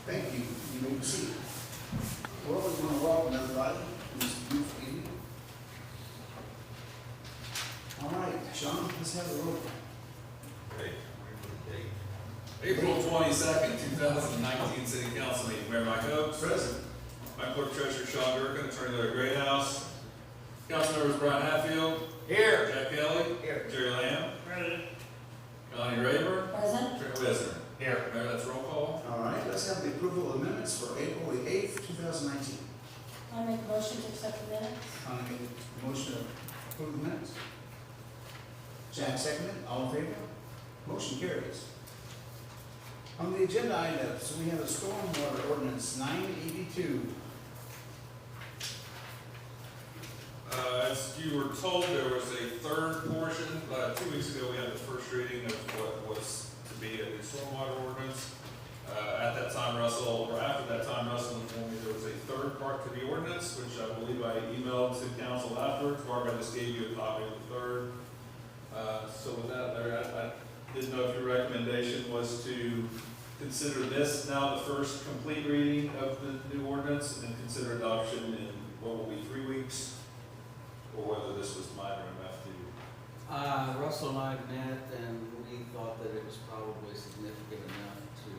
Thank you. You may proceed. Well, we want to welcome everybody to this beautiful evening. All right, Sean, let's have the roll call. Great. April 22nd, 2019 City Council meeting. Mayor Mike Oakes. Present. My clerk treasurer Sean Durkin, attorney Larry Greathouse. Council members Brian Hatfield. Here. Jack Kelly. Here. Jerry Lamb. Present. Connie Raver. Present. Trent Wisner. Here. Mayor, that's roll call. All right, let's have the approval of the minutes for April the 8th, 2019. I make a motion to accept the minutes. Connie made the motion to approve the minutes. Jack seconded. All in favor? Motion carries. On the agenda items, we have a stormwater ordinance 982. As you were told, there was a third portion. 2 weeks ago, we had the first reading of what was to be a stormwater ordinance. At that time, Russell, or after that time, Russell informed me there was a third part to the ordinance, which I believe I emailed to council afterwards. Barbara just gave you a copy of the third. So with that, Larry, I didn't know if your recommendation was to consider this now the first complete reading of the new ordinance and consider adoption in what will be 3 weeks, or whether this was minor enough to. Russell and I met, and we thought that it was probably significant enough to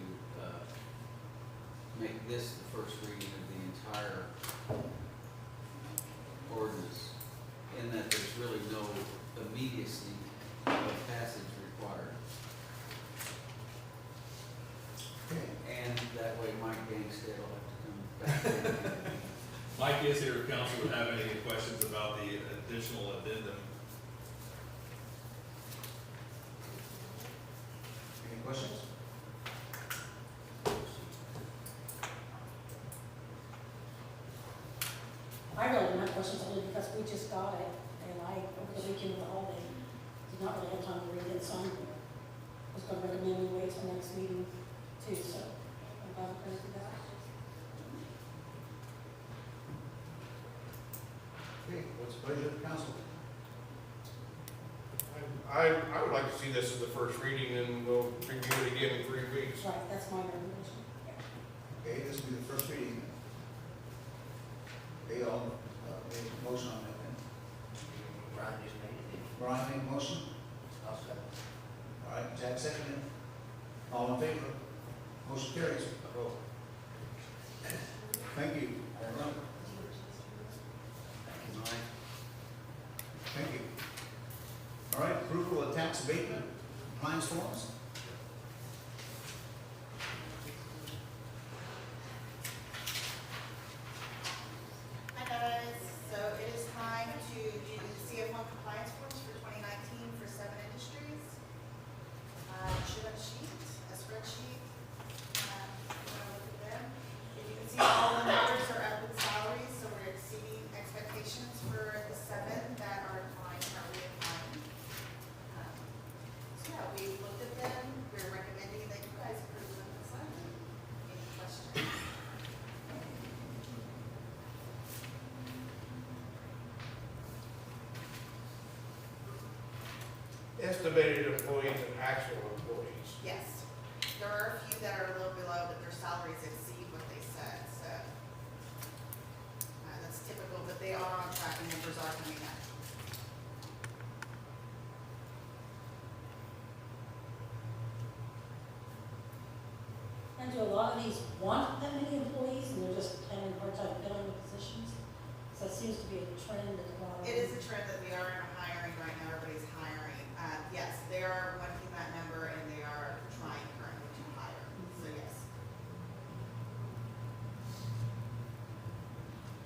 make this the first reading of the entire ordinance, in that there's really no immediacy of passage required. Okay. And that way Mike Gangstead will have to come back. Mike is here if council would have any questions about the additional addendum. Any questions? I really don't have questions only because we just got it, and I, over the weekend of the holiday, did not really have time to read it, so I was gonna recommend we wait till next meeting too, so I'm glad we're gonna do that. Okay, what's the pleasure of the council? I would like to see this as the first reading, and we'll review it again in 3 weeks. Right, that's my recommendation. Yeah. Okay, this will be the first reading. They all made a motion on that then. Brian just made it. Brian made a motion. I'll second. All right, Jack seconded. All in favor? Motion carries. Thank you. Thank you. All right, approval of tax abatement, compliance forms. Hi guys, so it is time to do the CF1 compliance forms for 2019 for 7 industries. You should have a sheet, a spreadsheet. Look at them. If you can see, all the numbers are up with salaries, so we're exceeding expectations for the 7 that are applying, currently applying. So yeah, we looked at them. We're recommending that you guys approve them and sign them. Any questions? Estimated employees and actual employees. Yes, there are a few that are a little below, but their salaries exceed what they said, so. That's typical, but they are on track and numbers are coming up. And do a lot of these want that many employees, and they're just having a hard time filling the positions? So it seems to be a trend that a lot of. It is a trend that we are in a hiring right now, everybody's hiring. Yes, they are wanting that number and they are trying currently to hire, so yes.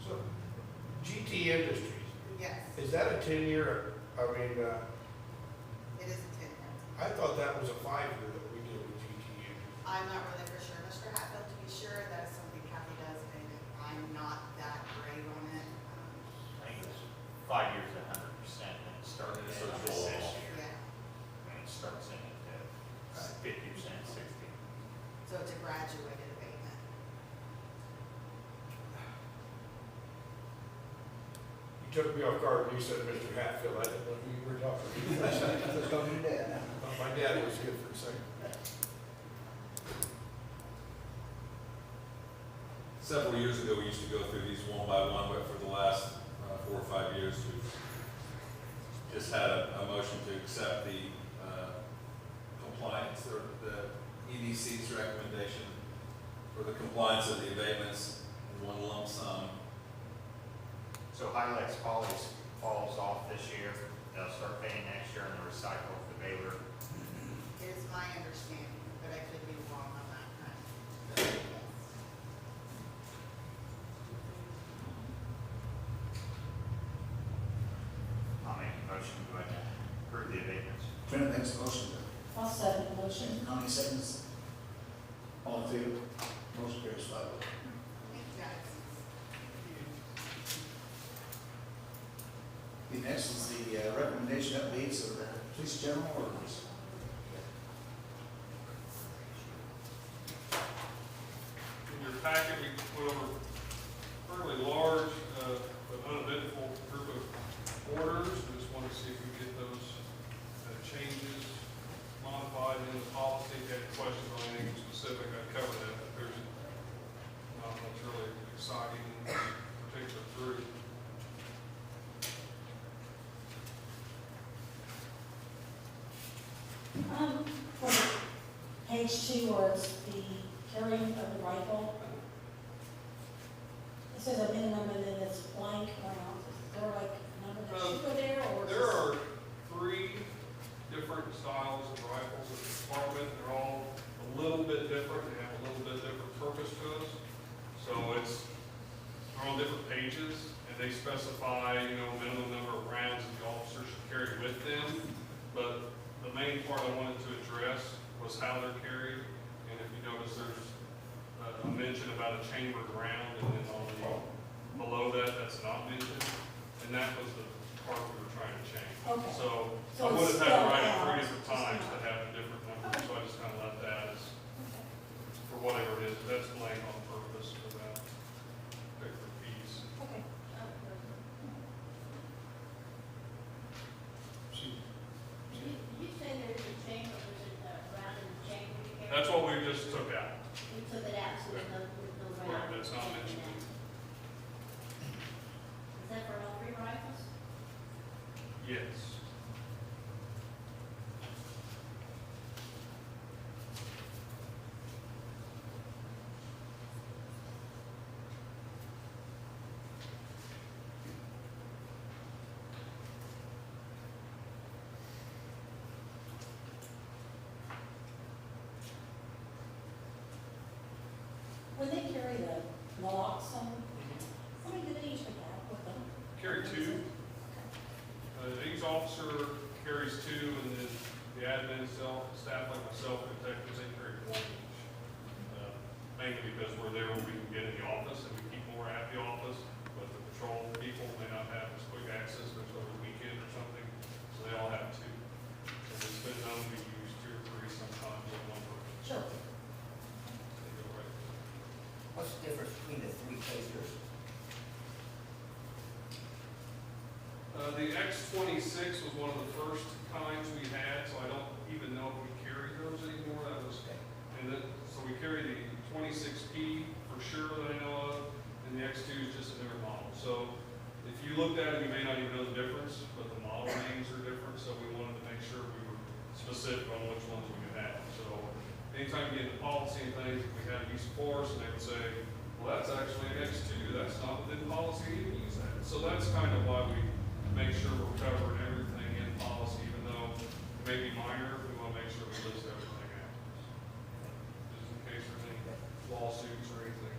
So, GT Industries, Yes, is that a 10-year, it is a 10-year. I thought that was a 5-year that we did with GT. I'm not really for sure, Mr. Hatfield, to be sure, that is something Kathy does, and I'm not that great on it. I think it's 5 years, 100%, and it starts And it at starts this rolling off. year, Yeah, and it starts in at 50%, 60. so it's a graduated abatement. You took me off guard when you said Mr. Hatfield. I didn't know who you were talking to. I was talking to Dad. My dad was here for a second. several years ago, we used to go through these one by one, but for the last 4 or 5 years, we've just had a motion to accept the compliance, or the EDC's recommendation for the compliance of the abatements in one lump sum. So Highlights falls off this year, they'll start paying next year on the recycle, the baler. It is my understanding, but I could be wrong on that front. Yes. I'll make a motion to go ahead and approve the abatements. Trent makes a motion, I'll second the motion. Connie seconds. All in favor? Motion carries 5-0. Thank you, guys. The next is the recommendation updates of the police general orders. In your packet, we went over a fairly large, but uneventful group of orders. We just wanted to see if we could get those changes modified in the policy. If you had questions on anything specific, I'd cover that. But there's not much really exciting in this particular group. For page 2, where it's the carrying of the rifle, it says a minimum and then it's blank rounds. Is there like a number that should go there, or? There are 3 different styles of rifles in the department. They're all a little bit different. They have a little bit different purpose to us. So they're on different pages, and they specify, minimum number of rounds that the officer should carry with them. But the main part I wanted to address was how they're carried. And if you notice, there's a mention about a chambered round, and then on the, below that, that's not mentioned. And that was the part we were trying to change. Okay. So So I would it's have had to spelled write it out. 3 different times to It's have a different number, so I just kind of left that as, Okay. for whatever it is, that's blank on purpose for that particular piece. Okay. You say there's a chamber, there's a round in the chamber you carry? That's what we just took out. You took it out, so there's no Right, round. that's not mentioned. Is that for all 3 rifles? Yes. When they carry the naloxone, how many do they usually have with them? Carry 2. Each officer carries 2, and then the admin staff like myself, detectives, they carry 1 each. Mainly because we're there when we can get in the office, and we keep more at the office, but the patrol people may not have as quick access, if it's over the weekend or something, so they all have 2. So it's been known to use 2 or 3 sometimes on one person. Sure. They go right through. What's the difference between the 3 tasers? The X-26 was one of the first kinds we had, so I don't even know if we carry those anymore. That was, so we carry the 26P for sure that I know of, and the X2 is just a newer model. So if you looked at it, you may not even know the difference, but the model names are different, so we wanted to make sure we were specific on which ones we could have. So anytime you get into policy and things, if we had use of force, and they would say, well, that's actually an X2, that's not within policy, you can use that. So that's kind of why we make sure we're covering everything in policy, even though it may be minor, we want to make sure we list everything out. Just in case there's any lawsuits or anything.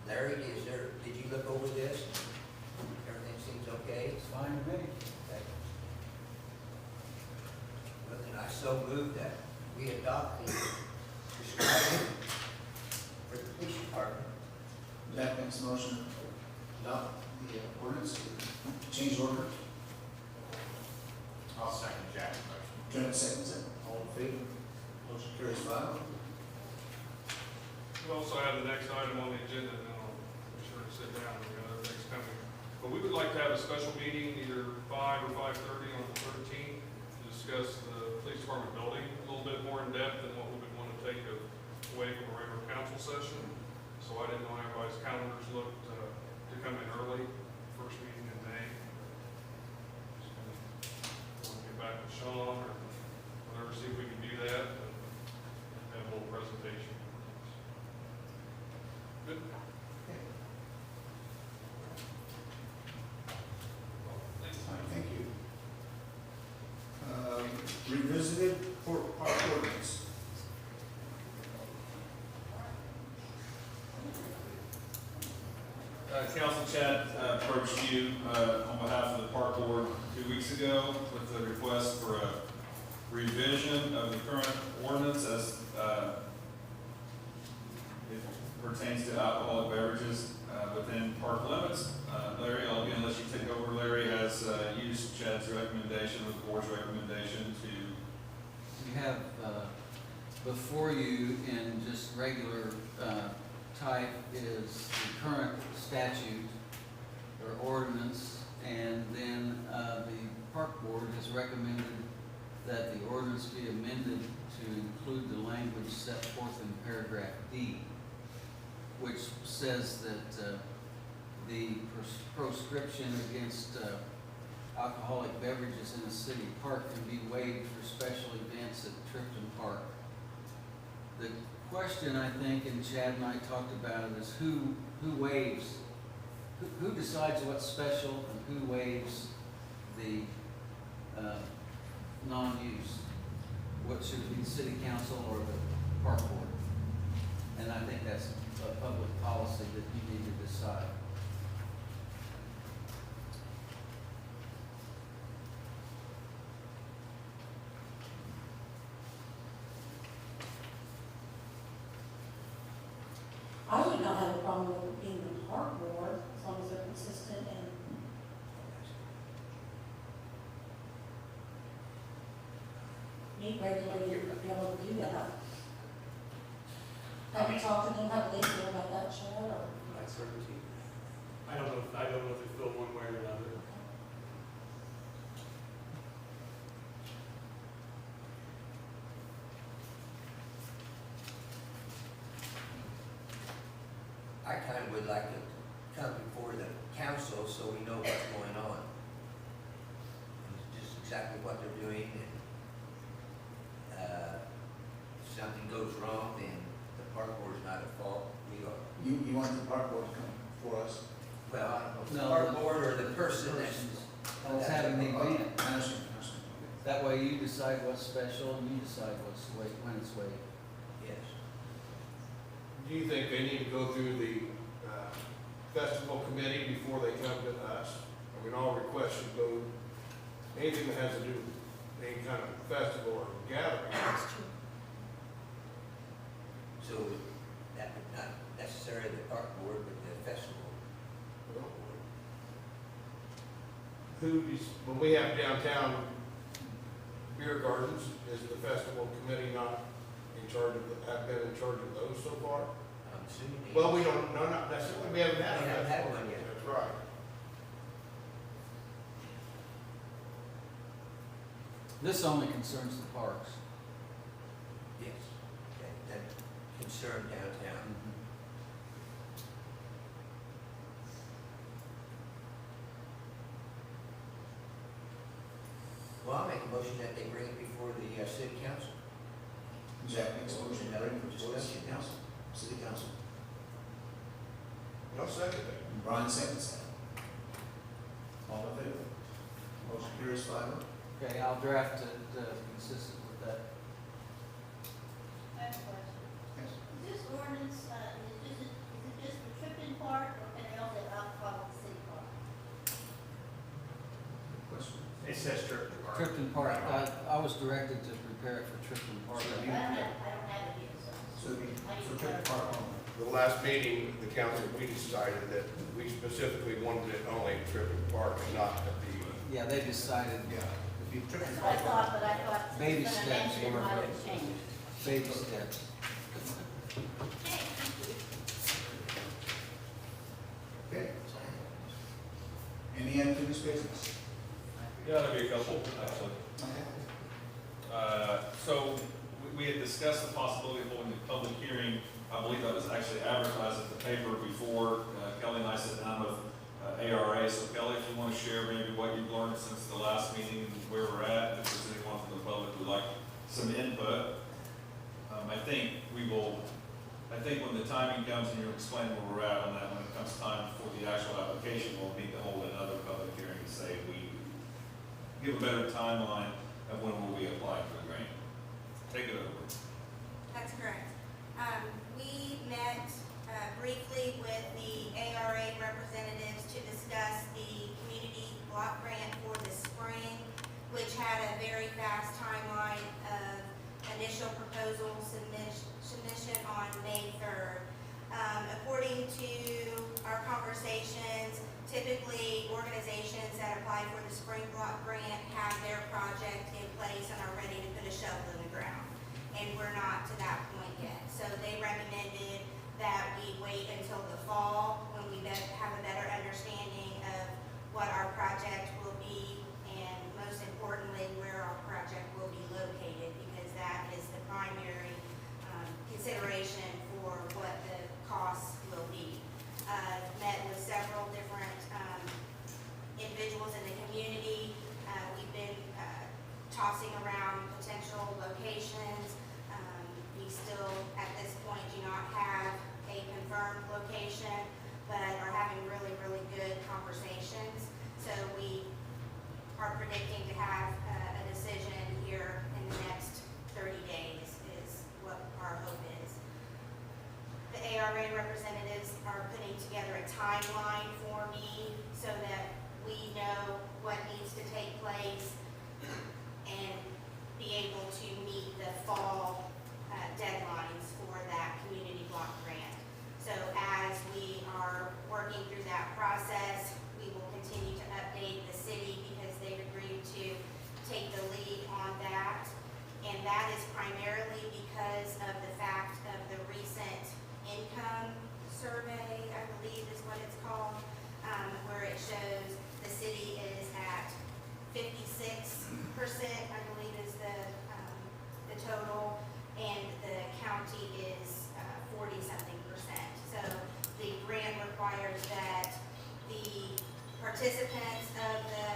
Larry, did you look over this? Everything seems okay? It's fine to me. Okay. Well, then I so move that we adopt the prescribing for the police department. Jack makes a motion to adopt the ordinance, change order. I'll second Jack's motion. Trent seconds it. All in favor? Motion carries 5-0. We also have the next item on the agenda, and I'll be sure to sit down, we got other things coming. But we would like to have a special meeting, either 5 or 5:30 on the 13th, to discuss the police department building little bit more in depth than what we would want to take away from a regular council session. So I didn't know how everybody's calendars looked, to come in early, first meeting in May. Just gonna want to get back with Sean or whatever, see if we can do that, and have a little presentation. Good. Thanks. All right, thank you. Revisited park ordinance. Council Chad approached you on behalf of the park board 2 weeks ago with a request for a revision of the current ordinance as it pertains to alcoholic beverages within park limits. Larry, unless you take over, Larry has used Chad's recommendation with the board's recommendation to. You have before you in just regular type is the current statute or ordinance, and then the park board has recommended that the ordinance be amended to include the language set forth in paragraph D, which says that the proscription against alcoholic beverages in a city park can be waived for special events at Tripton Park. The question, I think, and Chad and I talked about it, is who waives, who decides what's special and who waives the non-use? What should be the city council or the park board? And I think that's a public policy that you need to decide. I would not have a problem with it being the park board, as long as they're consistent and meet regularly, and be able to do that. Have you talked to them, how they feel about that, Chad, or? Uncertainty. I don't know if they feel one way or another. I kind of would like to come before the council so we know what's going on. And just exactly what they're doing, and if something goes wrong, then the park board's not at fault, we are. You want the park board to come for us? Well, I don't know, if the No, park the board or the person that's having the event. I understand. That way you decide what's special and you decide what's when it's waived. Yes. Do you think they need to go through the festival committee before they come to us? I mean, all requests should go, anything that has to do with any kind of festival or gathering. That's true. So that would not necessarily the park board, but the festival board. When we have downtown beer gardens, is the festival committee not in charge of, have been in charge of those so far? I'm assuming. Well, we don't, no, not necessarily, we haven't had a We haven't had festival. one yet. That's right. This only concerns the parks. Yes, that concern downtown. Well, I'll make a motion that they bring it before the city council. Jack makes a motion, Now, bring it before the discussion. council, city council. No second that. And Brian seconds that. All in favor? Motion carries 5-0. Okay, I'll draft it consistent with that. I have a question. Yes. Is this ordinance, is it just for Tripton Park, or can they also have alcohol at the city park? Question? It says Tripton Park. Tripton Park, I was directed to prepare it for Tripton Park. I don't have it here, so. So it'd be for Tripton Park only. The last meeting, the council, we decided that we specifically wanted it only at Tripton Park and not at the, Yeah, they decided, Yeah. It'd be Tripton That's what I Park. thought, but I thought. Baby since it's steps, been amended, it Laura. might have changed. baby steps. Okay, thank you. Okay. Any unfinished business? Yeah, there'll be a couple, actually. Okay. So we had discussed the possibility of holding a public hearing. I believe that was actually advertised in the paper before Kelly and I sat down with ARA. So Kelly, if you want to share maybe what you've learned since the last meeting, where we're at, if there's anyone from the public who'd like some input. I think when the timing comes and you explain where we're at on that, when it comes time for the actual application, we'll need to hold another public hearing to say we give a better timeline of when will we apply for the grant. Take it over. That's correct. We met briefly with the ARA representatives to discuss the community block grant for the spring, which had a very fast timeline of initial proposal submission on May 3rd. According to our conversations, typically organizations that apply for the spring block grant have their project in place and are ready to put a shovel in the ground. And we're not to that point yet. So they recommended that we wait until the fall when we have a better understanding of what our project will be and most importantly, where our project will be located, because that is the primary consideration for what the costs will be. Met with several different individuals in the community. We've been tossing around potential locations. We still, at this point, do not have a confirmed location, but are having really, really good conversations. So we are predicting to have a decision here in the next 30 days is what our hope is. The ARA representatives are putting together a timeline for me so that we know what needs to take place and be able to meet the fall deadlines for that community block grant. So as we are working through that process, we will continue to update the city because they've agreed to take the lead on that. And that is primarily because of the fact of the recent income survey, I believe is what it's called, where it shows the city is at 56%, I believe is the total, and the county is 40-something%. So the grant requires that the participants of the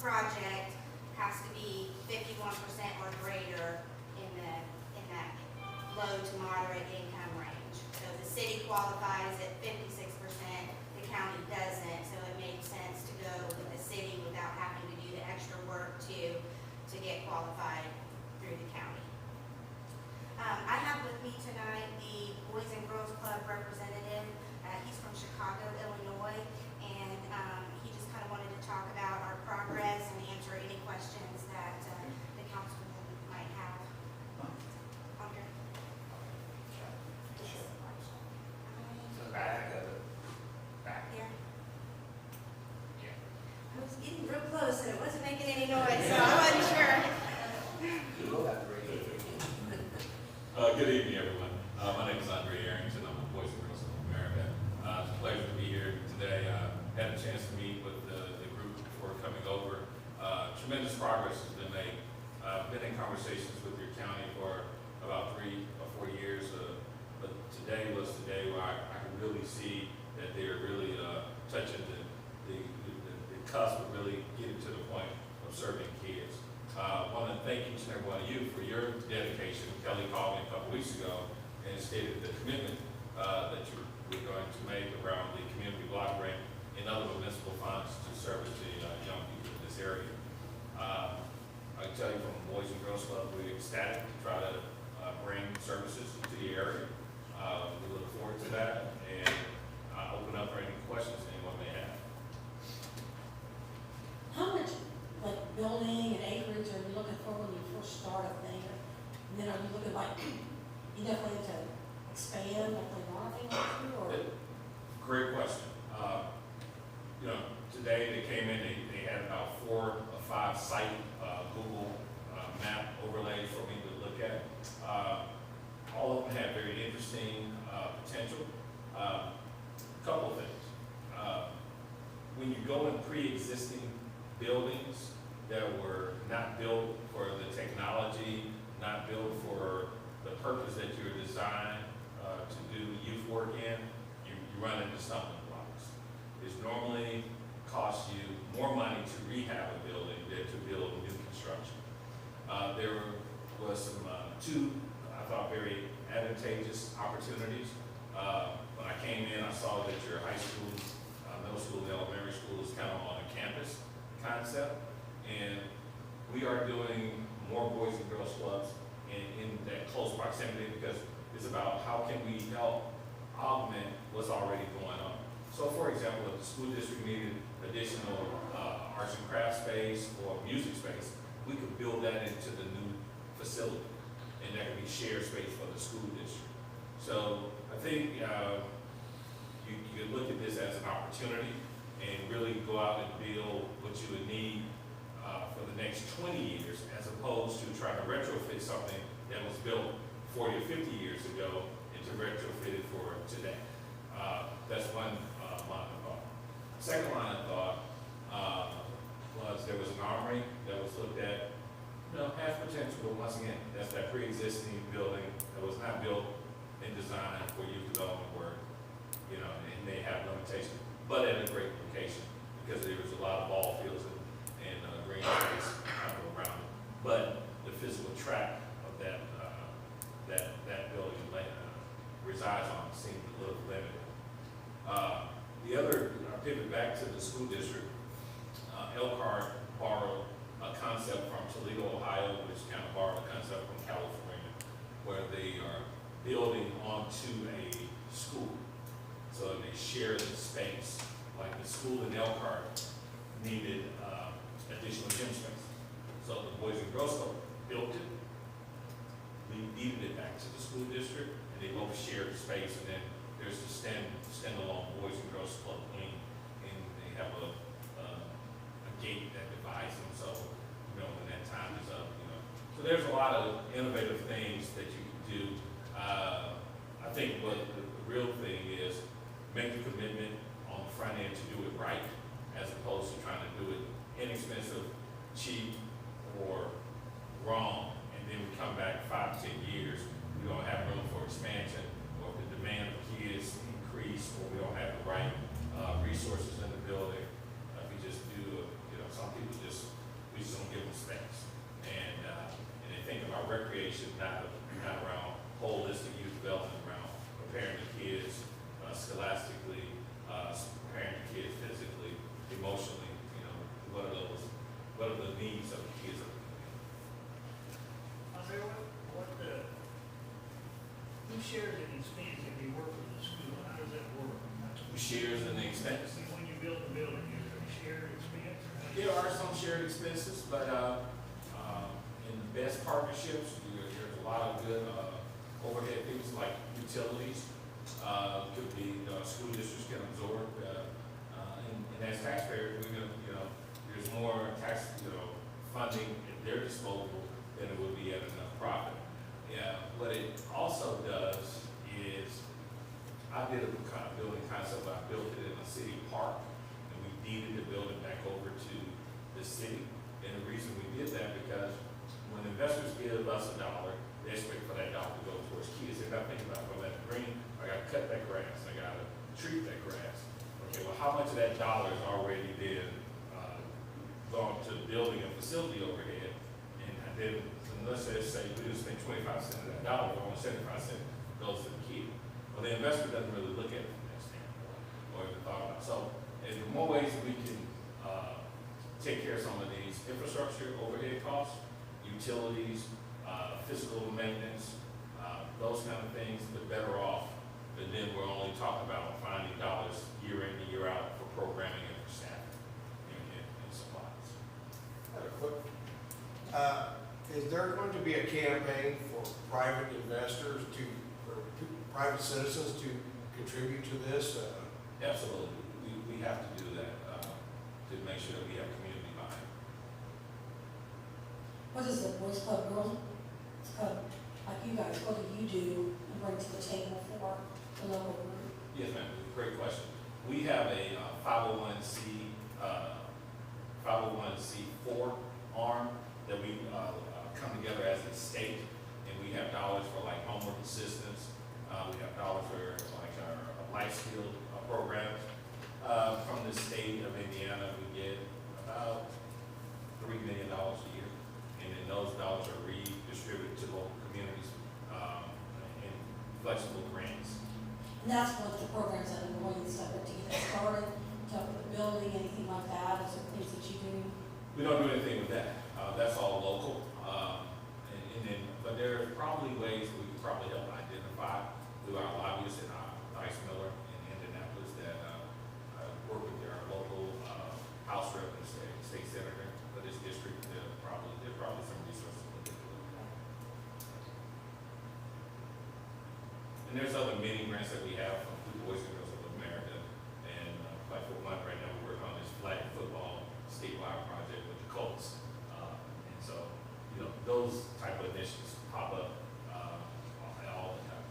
project has to be 51% or greater in that low to moderate income range. So the city qualifies at 56%, the county doesn't, so it makes sense to go with the city without having to do the extra work to get qualified through the county. I have with me tonight the Boys and Girls Club representative. He's from Chicago, Illinois, and he just kind of wanted to talk about our progress and answer any questions that the councilman might have. Andre? Back of it. Back. Here? Yeah. I was getting real close and it wasn't making any noise, so I wasn't sure. Good evening, everyone. My name is Andre Arrington. I'm with Boys and Girls Club of America. It's a pleasure to be here today. Had a chance to meet with the group before coming over. Tremendous progress has been made. I've been in conversations with your county for about 3 or 4 years, but today was the day where I could really see that they're really touching the cusp of really getting to the point of serving kids. I want to thank each and every one of you for your dedication. Kelly called me a couple weeks ago and stated the commitment that you were going to make around the community block grant and other municipal funds to service the young people in this area. I can tell you from the Boys and Girls Club, we're ecstatic to try to bring services to the area. We look forward to that, and I open up for any questions anyone may have. How much, like, building and acreage are you looking for when you first start up there? And then are you looking like, you definitely have to expand like they want to, or? Great question. Today they came in, they had about 4 or 5 site Google map overlays for me to look at. All of them have very interesting potential. Couple of things. When you go in pre-existing buildings that were not built for the technology, not built for the purpose that you're designed to do youth work in, you run into stumbling blocks. It's normally costs you more money to rehab a building than to build new construction. There was some two, I thought, very advantageous opportunities. When I came in, I saw that your high school, middle school, and elementary school is kind of on a campus concept, and we are doing more boys and girls clubs in that close proximity, because it's about how can we help augment what's already going on. So for example, if the school district needed additional arts and crafts space or music space, we could build that into the new facility, and that could be shared space for the school district. So I think you could look at this as an opportunity and really go out and build what you would need for the next 20 years, as opposed to trying to retrofit something that was built 40 or 50 years ago and to retrofit it for today. That's one line of thought. Second line of thought was there was an armory that was looked at, has potential, but once again, that's that pre-existing building that was not built and designed for youth development work, and they have limitations, but at a great location, because there was a lot of ball fields and green space kind of around it. But the physical track of that building resides on seems a little limited. The other, pivot back to the school district, Elkhart borrowed a concept from Toledo, Ohio, which kind of borrowed a concept from California, where they are building onto a school. So they share the space. Like the school in Elkhart needed additional gym space. So the Boys and Girls Club built it, we deeded it back to the school district, and they both shared the space. And then there's the standalone Boys and Girls Club wing, and they have a gate that divides them. So when that time is up, So there's a lot of innovative things that you can do. I think what the real thing is, make the commitment on the front end to do it right, as opposed to trying to do it inexpensive, cheap, or wrong, and then we come back 5, 10 years, we don't have room for expansion, or the demand of kids increase, or we don't have the right resources in the building. We just do, some people we just don't give them space. And they think about recreation, not around holistic youth development, around preparing the kids scholastically, preparing the kids physically, emotionally, what are the needs of the kids? Who shares in expense if you work with the school? How does that work? Who shares in the expense? When you build a building, is there a shared expense? There are some shared expenses, but in the best partnerships, there's a lot of good overhead things like utilities. Could be school districts can absorb, and as taxpayers, there's more tax funding at their disposal than it would be at enough profit. Yeah, what it also does is, I did a building concept. I built it in a city park, and we deeded the building back over to the city. And the reason we did that, because when investors give us $1, they expect for that dollar to go towards kids. They're not thinking about, well, that green, I gotta cut that grass, I gotta treat that grass. Okay, well, how much of that dollar has already been gone to building a facility overhead? And then, let's say we just spend 25 cents of that dollar, only 75 cents goes to the kid. Well, the investor doesn't really look at it from that standpoint, or even thought about it. So, there's more ways that we can take care of some of these infrastructure overhead costs, utilities, physical maintenance, those kind of things, but better off than then we're only talking about finding dollars year in and year out for programming and for staffing and supplies. Is there going to be a campaign for private investors or private citizens to contribute to this? Absolutely. We have to do that to make sure that we have community buy-in. What is the Boys Club, Girls Club, like you guys, what do you do and bring to the table for the local group? Yes, ma'am. Great question. We have a 501c4 arm that we come together as a a state, and we have dollars for like homework assistance. We have dollars for like our life skill programs. From the state of Indiana, we get about $3 million a year, and then those dollars are redistributed to local communities in flexible grants. And that's what the programs that are going and stuff, but to get that started, to up the building, anything like that, is there things that you do? We don't do anything with that. That's all local. And then, but there are probably ways we could probably help identify through our lobbyists and Vice Miller in Indianapolis that work with our local House rep and state senator for this district. There are probably some resources we can do. And there's other mini grants that we have from the Boys and Girls of America. And like for one, right now we're working on this flag football statewide project with the Colts. And so, you know, those type of initiatives pop up all the time.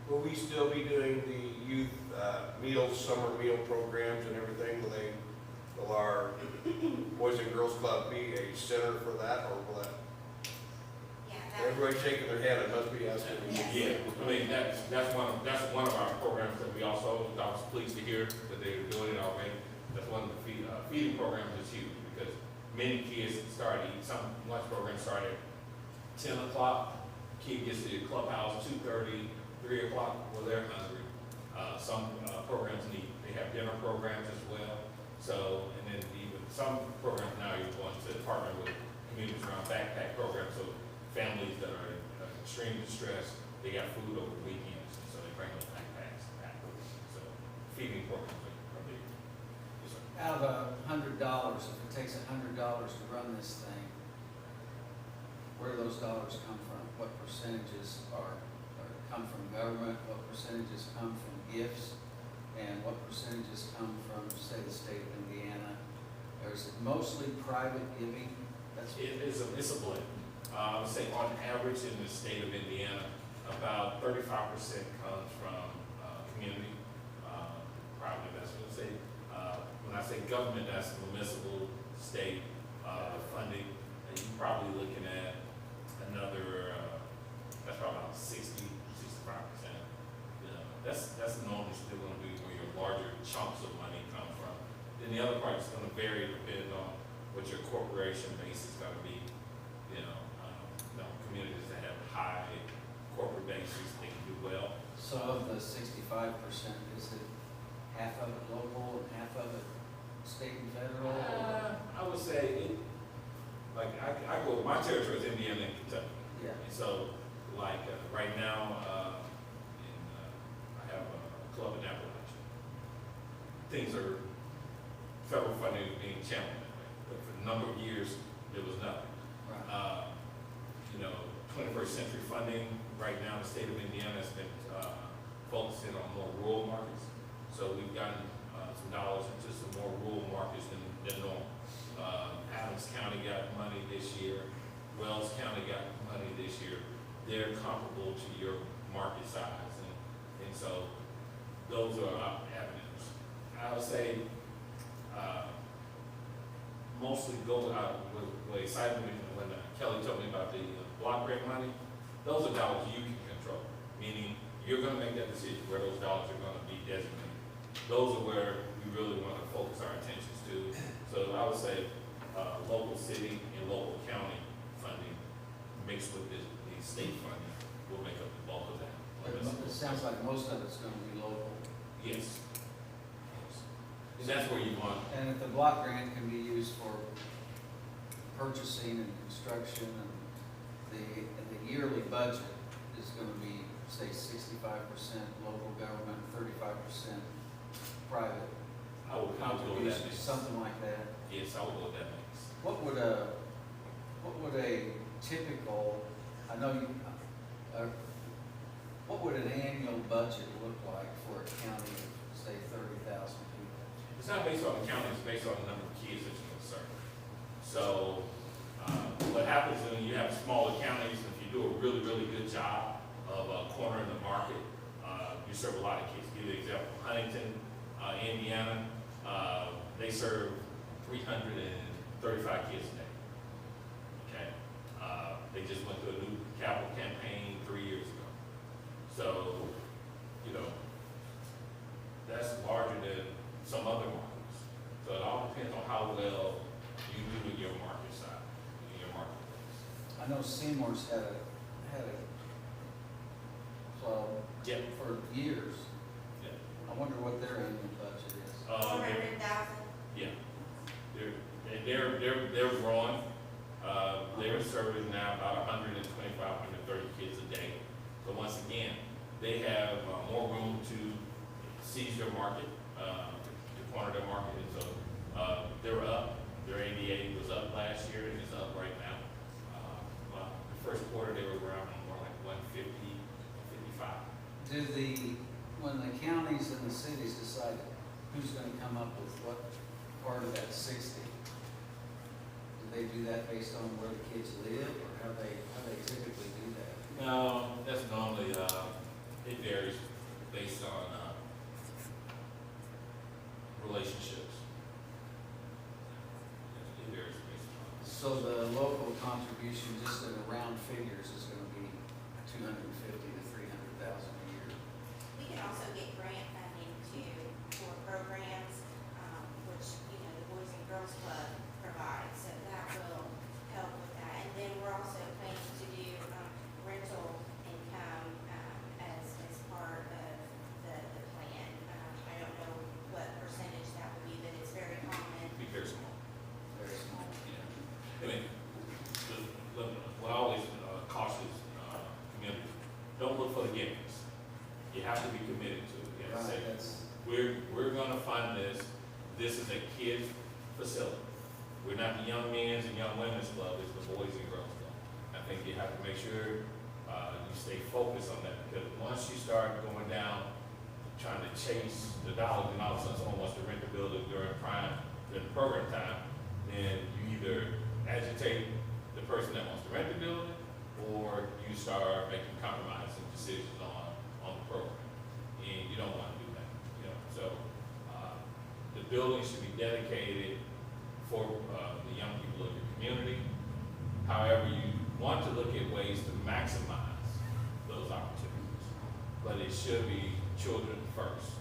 Will we still be doing the youth meals, summer meal programs and everything? Will our Boys and Girls Club be a center for that, or will that? Yeah, that, Everybody shaking their head, it must be asking. Yeah, I mean, that's one of our programs that we also, I was pleased to hear that they're doing it already. That's one of the feeding programs is huge, because many kids start to eat, some lunch programs start at 10 o'clock, kid gets to the clubhouse 2:30, 3 o'clock, well, they're hungry. Some programs they have dinner programs as well. So, and then even some programs now you're going to partner with communities around backpack programs, so families that are in extreme distress, they got food over weekends, and so they bring those backpacks back. So, feeding programs are big. Yes, sir. Out of $100, if it takes $100 to run this thing, where do those dollars come from? What percentages come from government? What percentages come from gifts? And what percentages come from, say, the state of Indiana? Or is it mostly private giving? It's a blend. I would say on average in the state of Indiana, about 35% comes from community, private investment. When I say government, that's municipal, state funding. And you're probably looking at another, that's probably about 65%. That's normally still going to be where your larger chunks of money come from. Then the other part is going to vary depending on what your corporation base is going to be. Communities that have high corporate bases, they can do well. So of the 65%, is it half of it local and half of it state and federal? I would say it, like I go, my territory is Indiana and Kentucky. Yeah. And so like right now, I have a club in Appalachia. Things are, federal funding is being channeled that way, but for a number of years, there was nothing. Right. 21st century funding, right now, the state of Indiana has been focusing on more rural markets. So we've gotten some dollars into some more rural markets than normal. Adams County got money this year. Wells County got money this year. They're comparable to your market size. And so those are avenues. I would say mostly go out with excited when Kelly told me about the block grant money. Those are dollars you can control, meaning you're going to make that decision where those dollars are going to be designated. Those are where we really want to focus our attentions to. So I would say local city and local county funding mixed with the state funding will make up the bulk of that. It sounds like most of it's going to be local. Yes. And that's where you want. And if the block grant can be used for purchasing and construction, and the yearly budget is going to be, say, 65% local government, 35% private. I would go with that mix. Something like that. Yes, I would go with that mix. What would a typical, I know you, what would an annual budget look like for a county of, say, 30,000 people? It's not based on the county, it's based on the number of kids that you can serve. So what happens when you have smaller counties, if you do a really, really good job of cornering the market, you serve a lot of kids. Give you an example, Huntington, Indiana, they serve 335 kids a day. They just went through a new capital campaign 3 years ago. So, you know, that's larger than some other markets. So it all depends on how well you do in your market side, in your marketplace. I know Seymour's had a club Yep. for years. Yeah. I wonder what their annual budget is. $400,000. Yeah, they're growing. They're serving now about 125, 130 kids a day. So once again, they have more room to seize their market, to corner their market. And so they're up. Their ADA was up last year and it's up right now. The first quarter they were around more like 150, 55. When the counties and the cities decide who's gonna come up with what part of that 60, do they do that based on where the kids live, or how they typically do that? No, that's normally, it varies based on relationships. It varies based on. So the local contribution, just in the round figures, is gonna be 250 to 300,000 a year. We can also get grant funding for programs, which, the Boys and Girls Club provides, so that will help with that. And then we're also planning to do, rental income, as part of the plan. I don't know what percentage that would be, but it's very common. Be very small. Very small. Yeah. I mean, what I always caution community, don't look for the gimmicks. You have to be committed to it. You have to say, we're gonna fund this. This is a kid's facility. We're not the young men's and young women's club, it's the Boys and Girls Club. I think you have to make sure you stay focused on that, because once you start going down, trying to chase the dollars, and all of a sudden someone wants to rent the building during program time, then you either agitate the person that wants to rent the building, or you start making compromising decisions on the program. And you don't want to do that, So, the building should be dedicated for the young people of your community. However, you want to look at ways to maximize those opportunities, but it should be children first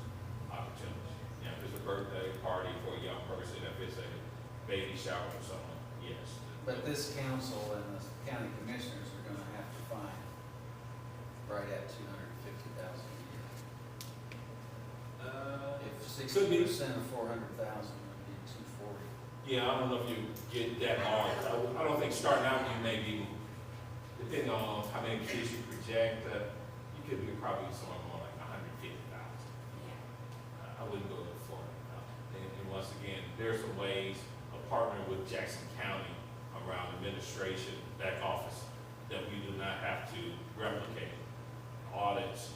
opportunity. If it's a birthday party for a young person, if it's a baby shower for someone, yes. But this council and the county commissioners are gonna have to find right at 250,000 a year. If 60% of 400,000 would be 240. Yeah, I don't know if you get that large. I don't think starting out you may be, depending on how many kids you project, you could be probably somewhere more like 150,000. Yeah. I wouldn't go to 400,000. And once again, there's some ways of partnering with Jackson County around administration, back office, that we do not have to replicate. Audits,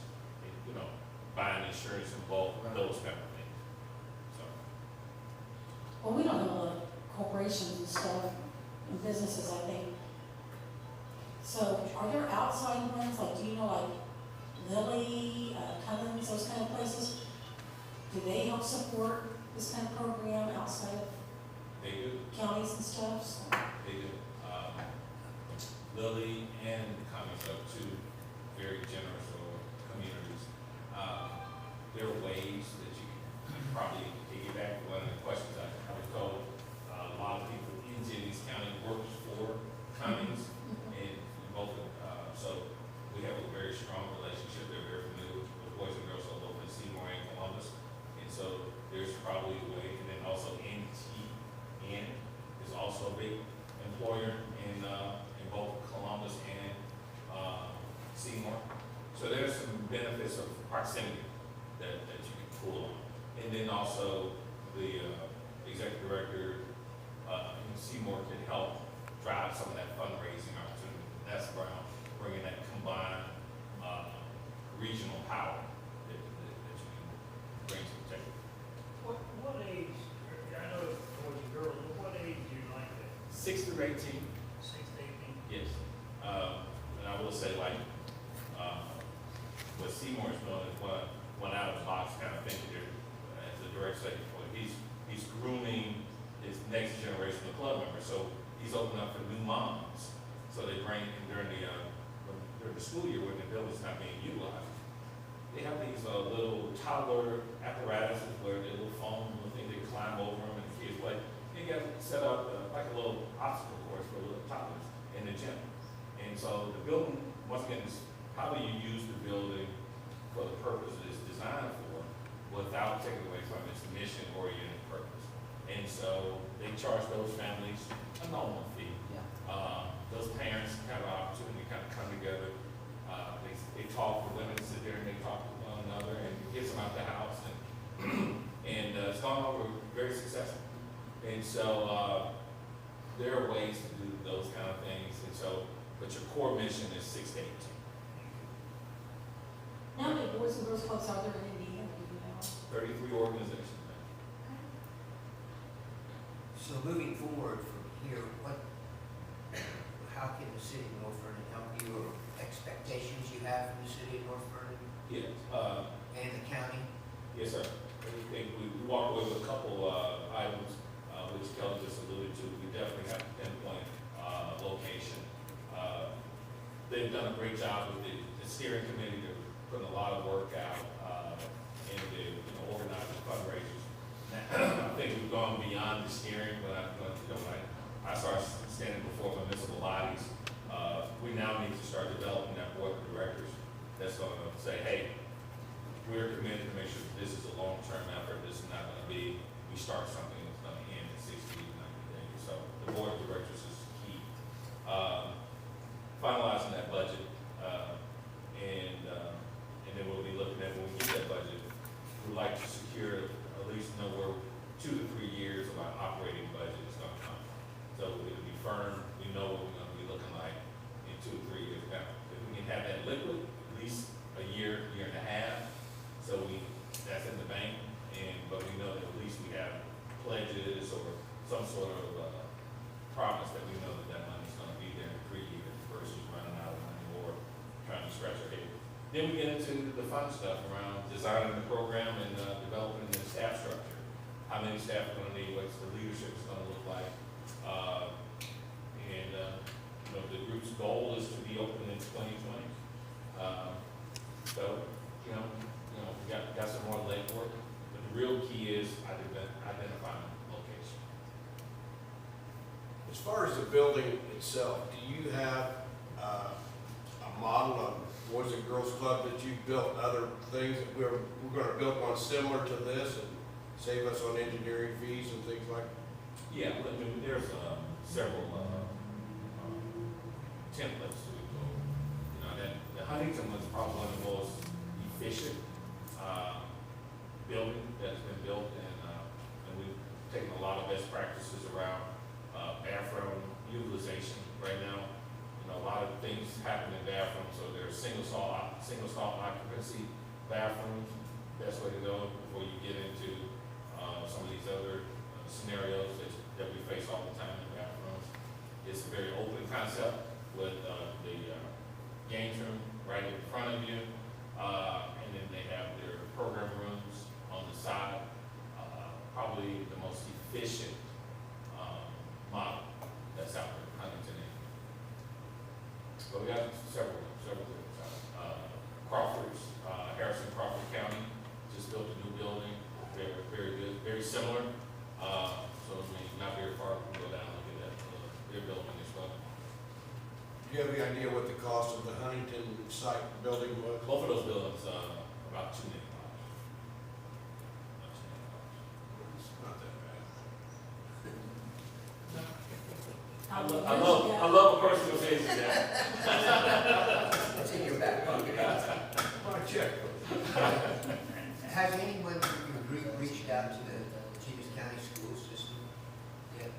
buying insurance in bulk, those kind of things. So. Well, we don't have a lot of corporations and stuff, and businesses, I think. So are there outside ones, like, do you know, like Lilly, Cummins, those kind of places? Do they help support this kind of program outside of They do. counties and stuff? So, They do. Lilly and Cummins are two very generous communities. There are ways that you can probably piggyback. One of the questions I was told, a lot of people in Jennings County works for Cummins, and both, so we have a very strong relationship. They're very familiar with Boys and Girls Club both in Seymour and Columbus, and so there's probably a way. And then also NTN is also a big employer in both Columbus and Seymour. So there's some benefits of proximity that you can pull on. And then also the executive director in Seymour can help drive some of that fundraising opportunity. That's around bringing that combined regional power that you can bring to the table. What age, I know it's boys and girls, but what age do you like that? 6 through 18. 6 to 18? Yes. And I will say, like, what Seymour's doing is one out of the box kind of thing to do, as the director said before. He's grooming his next generation of club members. So he's opening up for new moms. So they bring in during the school year when the building's not being utilized. They have these little toddler apparatuses where they little foam, little thing, they climb over them and the kids play. They got set up like a little obstacle course for little toddlers in the gym. And so the building, once again, is how do you use the building for the purpose it's designed for without taking away from its mission-oriented purpose? And so they charge those families a normal fee. Yeah. Those parents have an opportunity to kind of come together. They talk, the women sit there and they talk to one another and gets them out the house. And it's gone over very successful. And so there are ways to do those kind of things. And so, but your core mission is 6 to 18. How many boys and girls clubs are there in Indiana, do you know? 33 organizations. So moving forward from here, how can the city of North Vernon help you, or expectations you have from the city of North Vernon Yes. and the county? Yes, sir. We walked away with a couple items, which Kelly just alluded to. We definitely have to pinpoint location. They've done a great job with the steering committee. They're putting a lot of work out and they organizing fundraisers. I think we've gone beyond the steering, but I started standing before municipal bodies. We now need to start developing that board of directors that's going to say, hey, we're committed to make sure that this is a long-term effort. This is not going to be, we start something that's going to end in 60, 90 days. So the board of directors is key. Finalizing that budget, and then we'll be looking at when we get that budget. We'd like to secure at least know where 2 to 3 years of our operating budget is going to come. So it'll be firm. We know what we're going to be looking like in 2 or 3 years. Now, if we can have that liquid, at least a year, year and a half, so that's in the bank, but we know that at least we have pledges or some sort of promise that we know that money's going to be there in 3 years versus running out of money or trying to scratch our head. Then we get into the fun stuff around designing the program and developing the staff structure. How many staff are going to need, what's the leadership is going to look like. The group's goal is to be open in 2020. So, we got some more legwork, but the real key is identifying location. As far as the building itself, do you have a model of Boys and Girls Club that you built, other things that we're going to build one similar to this and save us on engineering fees and things like that? Yeah, I mean, there's several templates to it. That the Huntington was probably one of the most efficient building that's been built, and we've taken a lot of best practices around bathroom utilization right now. A lot of things happen in bathrooms, so there's single stall occupancy bathrooms. Best way to go before you get into some of these other scenarios that we face all the time in bathrooms. It's a very open concept with the games room right in front of you, and then they have their program rooms on the side. Probably the most efficient model that's out there in Huntington. But we got several Crawford's, Harrison Crawford County just built a new building. They're very good, very similar. So not very far, we can go down and look at that, their building as well. Do you have any idea what the cost of the Huntington site building was? Both of those buildings, about $2 million. It's not that bad. I love a person who says that. It's in your back pocket. My checkbook. Has anyone from your group reached out to the Cheatham County school system yet?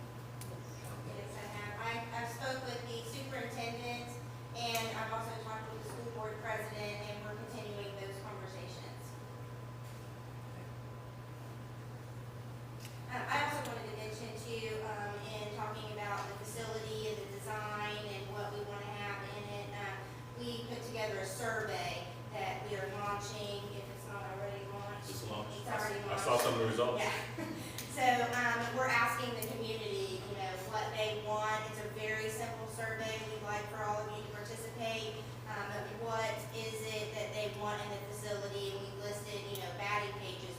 Yes, I have. I spoke with the superintendent, and I've also talked with the school board president, and we're continuing those conversations. I also wanted to mention too, in talking about the facility and the design and what we want to have in it, we put together a survey that we are launching, if it's not already launched. Just launched. It's already launched. I saw some of the results. Yeah. So,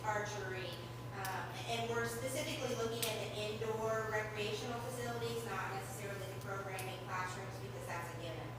archery. And we're specifically looking at the indoor recreational facilities, not necessarily the programming classrooms, because that's a given.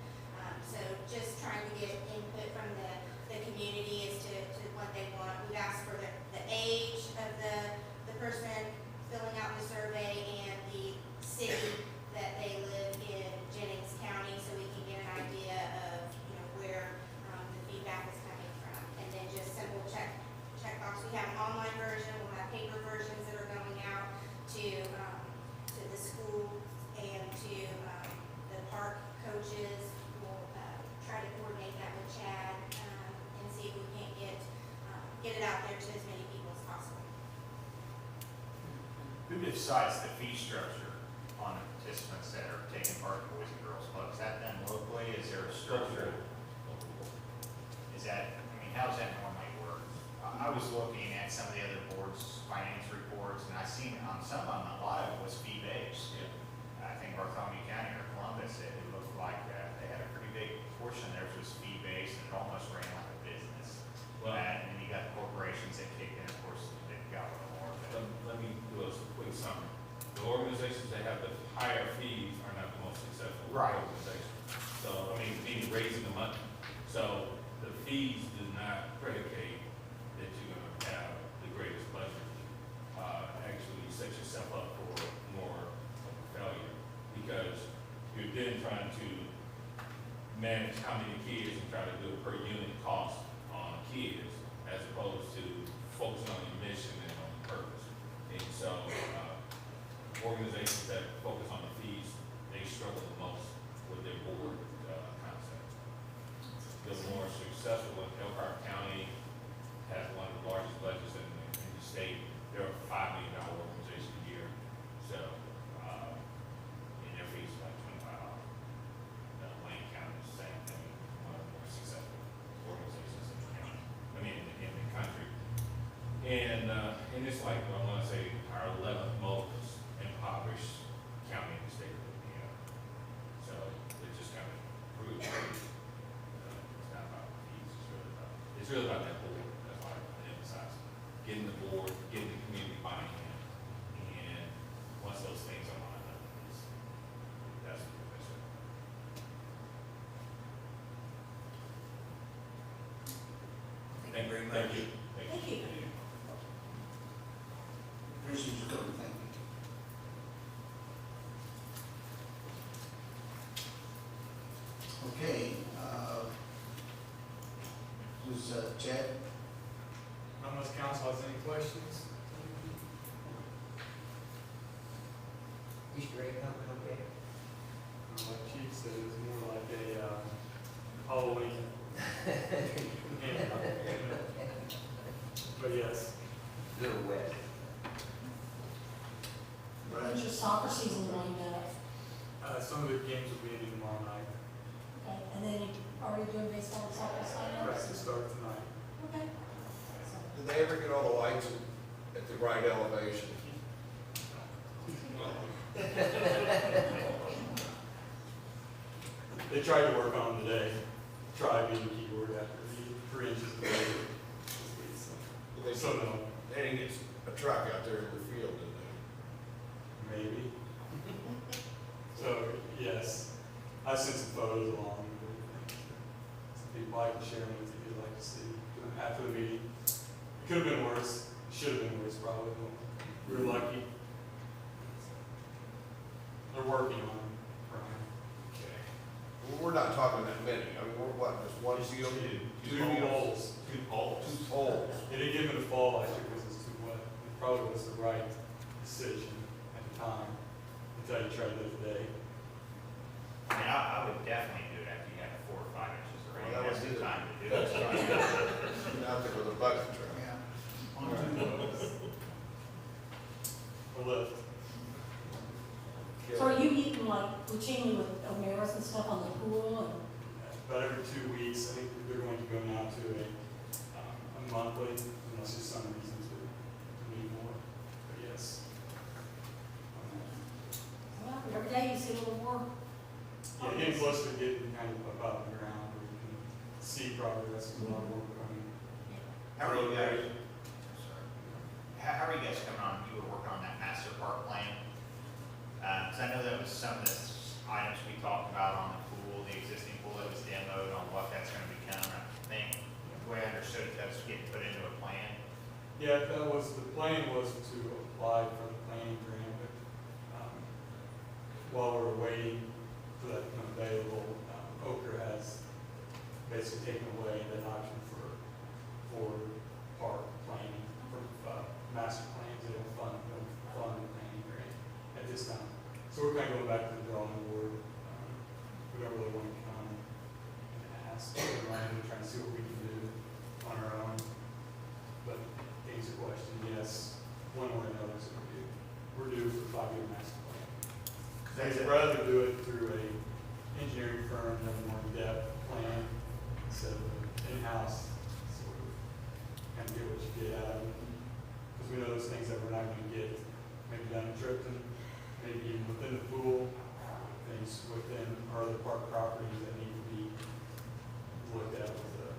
So just trying to get input from the community as to what they want. We've asked for the age of the person filling out the survey and the city that they live in Jennings County, so we can get an idea of, where the feedback is coming from. And then just simple checkbox. We have an online version, we'll have paper versions that are going out to the school and to the park coaches. We'll try to coordinate that with Chad and see if we can't get it out there to as many people as possible. Who decides the fee structure on the participants that are taking part in Boys and Girls Club? Is that done locally? Is there a structure? Is that, how does that normally work? I was looking at some of the other boards' finance reports, and I seen on some of them, a lot of it was fee-based. I think Bartholomew County or Columbus, it looked like they had a pretty big portion of theirs was fee-based, and it almost ran like a business. Well, And then you got corporations that kicked in, of course, they've got a little more. let me do a quick summary. The organizations that have the higher fees are not the most successful Right. organizations. So, meaning raising the money. So the fees do not predicate that you're gonna have the greatest budget. Actually, you set yourself up for more of a failure, because you're then trying to manage how many kids and try to do a per unit cost on kids, as opposed to focusing on your mission and on the purpose. And so, organizations that focus on the fees, they struggle the most with their board concept. The more successful one, Elkhart County has one of the largest budgets in the state. They're a $5 million organization a year. So, and their fees are like $25. Wayne County is the same thing, one of the more successful organizations in the county, in the country. And it's like, I want to say, our 11th most impoverished county in the state of Indiana. So it just kind of proves it's not about the fees, it's really about that board. That's why I emphasize getting the board, getting the community buy-in, and once those things are lined up, that's what we're missing. Thank you very much. Thank you. Thank you. Appreciate you coming, thank you. Okay, who's, Chad? Unless council has any questions? Easter egg hunt, okay? Like Chief said, it's more like a Halloween. But yes, A little wet. When's your soccer season lined up? some of the games will be ending tomorrow night. Okay, and then you already doing baseball and softball sign-ups? Practice starts tonight. Okay. Did they ever get all the lights at the right elevation? They tried to work on them today. Try being the key word after 3 inches of rain. They So no, They didn't get a truck out there in the field, did they? maybe. So, yes, I sent some photos along. Some people I can share them with you if you'd like to see after the meeting. It could have been worse, should have been worse probably, but we were lucky. They're working on it, Brian. Okay. Well, we're not talking that many. I mean, we're what, just one field? Two poles. Two poles. Two poles. They didn't give it a fall last year because it's too wet. It probably was the right decision at the time, until you tried it today. I mean, I would definitely do it after you have 4 or 5 inches of rain. Well, that That's was the it. time to do That's it. right. Out there with a bucket truck. Yeah. On to those. A lift. So are you meeting like routinely with Omeras and stuff on the pool and? About every 2 weeks, I think they're going to go now to a monthly, unless there's some reason to need more, but yes. Well, every day you see a little more. Yeah, getting close to getting kind of above the ground, where you can see progress, there's a lot of work going. How are you guys, how are you guys coming on, you were working on that master park plan? Cause I know that was some of the items we talked about on the pool, the existing pool that was demoed, on what that's gonna become. I think, the way I understood it, that was getting put into a plan. Yeah, the plan was to apply for the planning grant, but, while we were waiting for that to become available, Oker has basically taken away that option for park planning, for, master plans. They don't fund the planning grant at this time. So we're kind of going back to the drawing board. We don't really want to come and ask, we're trying to see what we can do on our own. But to answer your question, yes, one way or another, so we're due for a 5-year master plan. I'd rather do it through a engineering firm, have a more in-depth plan, instead of in-house, sort of, kind of get what you get out of it. Because we know those things that we're not going to get, maybe down in Tripton, maybe even within the pool, things within our other park properties that need to be looked at with a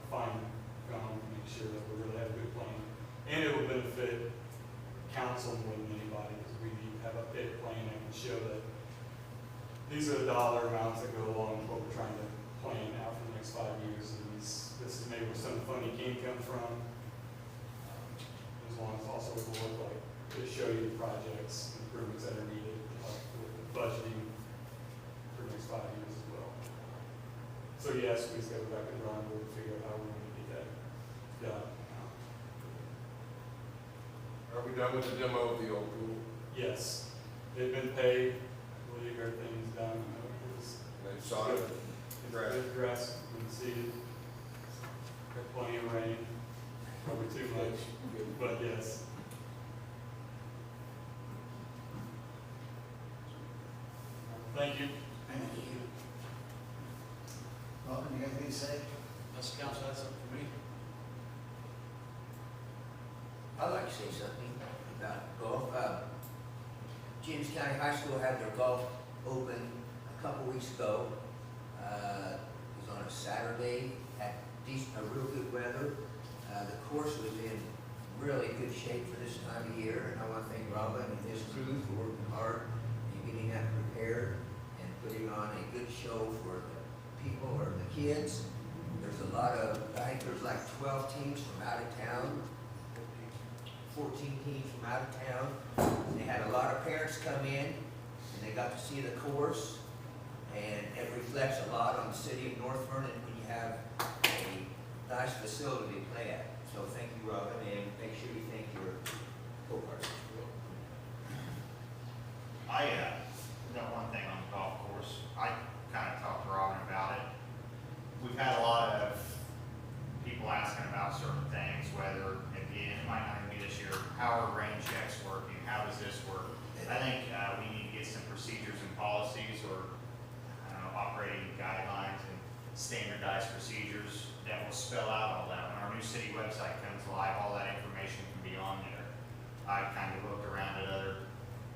fine comb to make sure that we really have a good plan. And it will benefit council more than anybody, because we need to have a updated plan that can show that these are the dollar amounts that go along with what we're trying to plan out for the next 5 years. And this is maybe where some funding can come from. As long as also it will look like, to show you the projects, improvements that are needed, with the budgeting for the next 5 years as well. So yes, we just got to go back to the drawing board and figure out how we're going to get that done. Are we done with the demo of the old pool? Yes, they've been paid. I believe everything's done. They saw it, grass. Good grass, been seeded. Got plenty of rain, probably too much, but yes. Thank you. Thank you. Welcome, you got anything to say? Unless the council has something for me. I'd like to say something about golf. James County High School had their golf open a couple weeks ago. It was on a Saturday, had real good weather. The course was in really good shape for this time of year, and I want to thank Robin and his crew for working hard and getting that prepared and putting on a good show for the people or the kids. There's a lot of, I think there's like 12 teams from out of town. 14 teams from out of town. They had a lot of parents come in, and they got to see the course, and it reflects a lot on the city of North Vernon when you have a nice facility to play at. So thank you, Robin, and make sure you thank your co-partners. I got one thing on the golf course. I kind of talked to Robin about it. We've had a lot of people asking about certain things, whether it might not even be this year, how are rain checks working, how does this work? I think we need to get some procedures and policies, or I don't know, operating guidelines and standardized procedures that will spell out all that. When our new city website comes live, all that information can be on there. I kind of looked around at other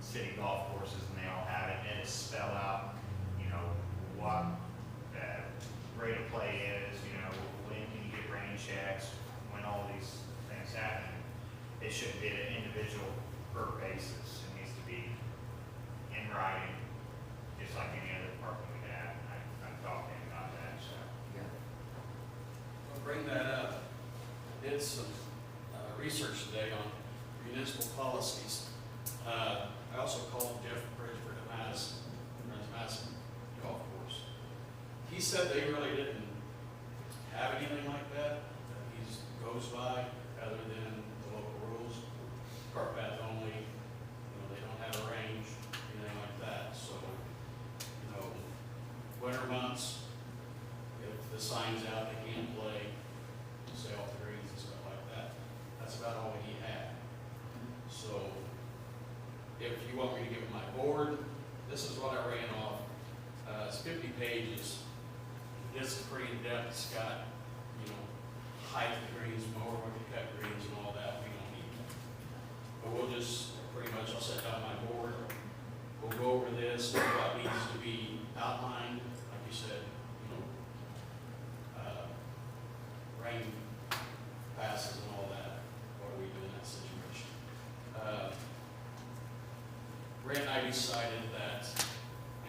city golf courses, and they all have it, and it's spelled out, you know, what rate of play is, you know, when can you get rain checks, when all these things happen. It shouldn't be at an individual per basis. It needs to be in writing, just like any other department we have. I'm talking about that, so. Yeah. I'll bring that up. I did some research today on municipal policies. I also called Jeff Bridgeford at Madison Golf Course. He said they really didn't have anything like that he goes by, other than the local rules, cart path only. You know, they don't have a range, anything like that. So, you know, winter months, if the sign's out, they can't play, say off the greens and stuff like that. That's about all he had. So, if you want me to give him my board, this is what I ran off. It's 50 pages. This is pretty in-depth. It's got, you know, height of the greens, mower, where you cut greens and all that. We don't need that. But we'll just, pretty much, I'll set down my board. We'll go over this, what needs to be outlined, like you said, you know, rain passes and all that. What do we do in that situation? decided that,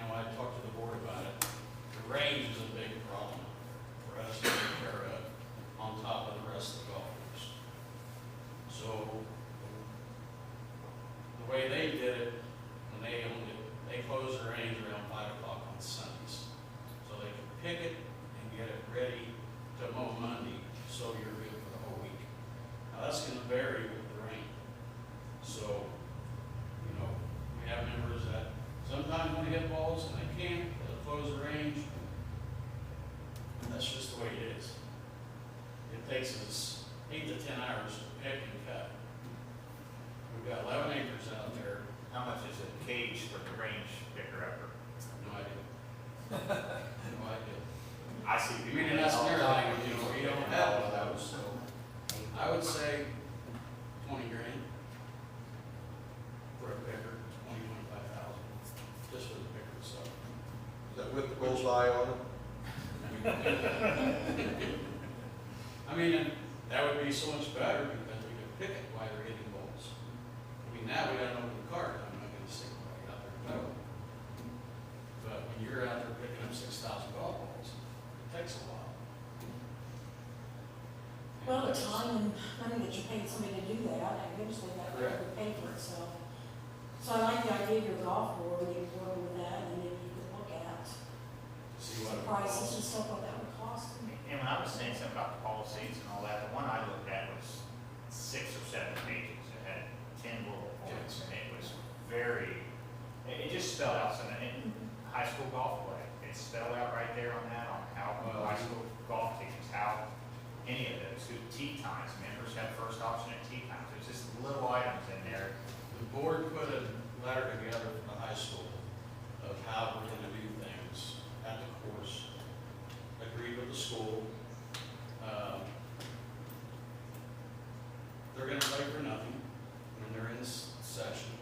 and when I talked to the board about it, the range is a big problem for us to take care of on top of the rest of the golf course. So, the way they did it, when they owned it, they closed the range around 5 o'clock on Sundays. So they could pick it and get it ready to mow Monday, so you're good for the whole week. Now, that's gonna vary with the rain. So, you know, we have members that sometimes want to hit balls and they can't, they'll close the range. And that's just the way it is. It takes us 8 to 10 hours to pick and cut. We've got 11 acres out there. How much is a cage for the range picker upper? No idea. No idea. I see I people. mean, and that's all the another time, thing, you know, we don't have one of those, so I would say 20 grand for a picker, 25,000, just for the picker itself. Is that with the bullseye on it? I mean, and that would be so much better because we could pick it while they're hitting balls. I mean, now we gotta open the cart, I'm not gonna stick right out there and go. But when you're out there picking up 6,000 golf balls, it takes a while. Well, the time and money that you paid somebody to do that, and eventually that would pay for itself. So I like the idea of your golf board, maybe work with that, and then you could look at See what it prices and costs. stuff, what that would cost. And when I was saying something about the policies and all that, the one I looked at was 6 or 7 pages. It had 10 little points, and it was very, it just spelled out some, in high school golf play. It spelled out right there on that, on how high school golf teams, how any of those, who tee times, members have first option at tee times. There's just little items in there. The board put a letter together for the high school of how we're gonna do things at the course. Agreed with the school. They're gonna play for nothing when they're in this session.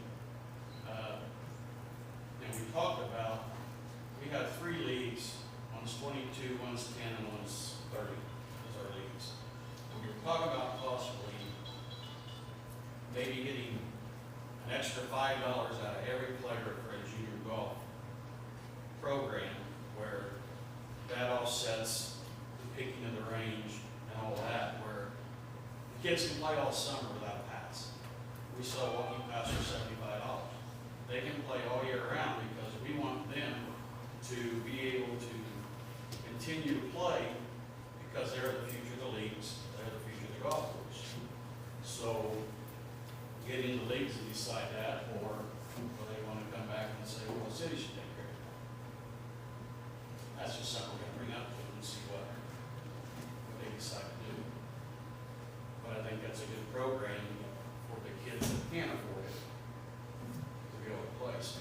And we talked about, we have 3 leagues, one's 22, one's 10, and one's 30, those are leagues. And we were talking about possibly maybe getting an extra $5 out of every player for a junior golf program, where that offsets the picking of the range and all that, where the kids can play all summer without a pass. We sell walking pass for $75. They can play all year round because we want them to be able to continue to play because they're the future of the leagues, they're the future of the golf course. So getting the leagues to decide that, or they want to come back and say, well, the city should take care of it. That's just something we're gonna bring up to them and see what they decide to do. But I think that's a good program for the kids that can't afford it to be able to play. So,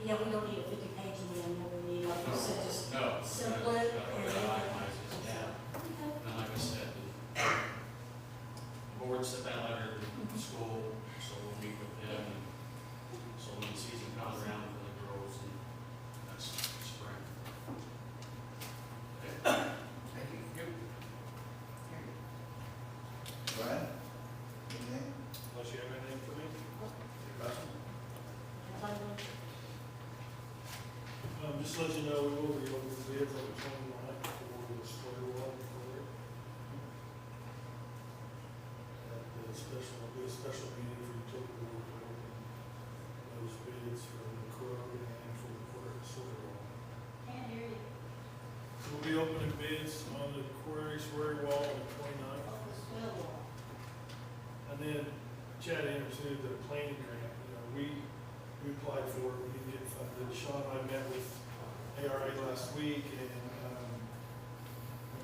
Yeah, we don't need a 50-page manual, we need, like you said, just no, simple it and itemize it down. And like I said, the board sent that letter to school, so we'll meet with them. And so when the season comes around for the girls, and that's spring. Okay. Thank you. Brad? Anything? Unless you have anything for me? Russell? Just to let you know, we will be opening bids on the 29th for the square wall for it. At the special, there'll be a special meeting for utility board to open those bids for the Crow and for the square wall. Can't hear you. So we'll be opening bids on the quarry square wall on the 29th. Off the swell wall. And then Chad answered the planning grant, you know, we applied for it, we didn't get funded. Sean and I met with ARA last week, and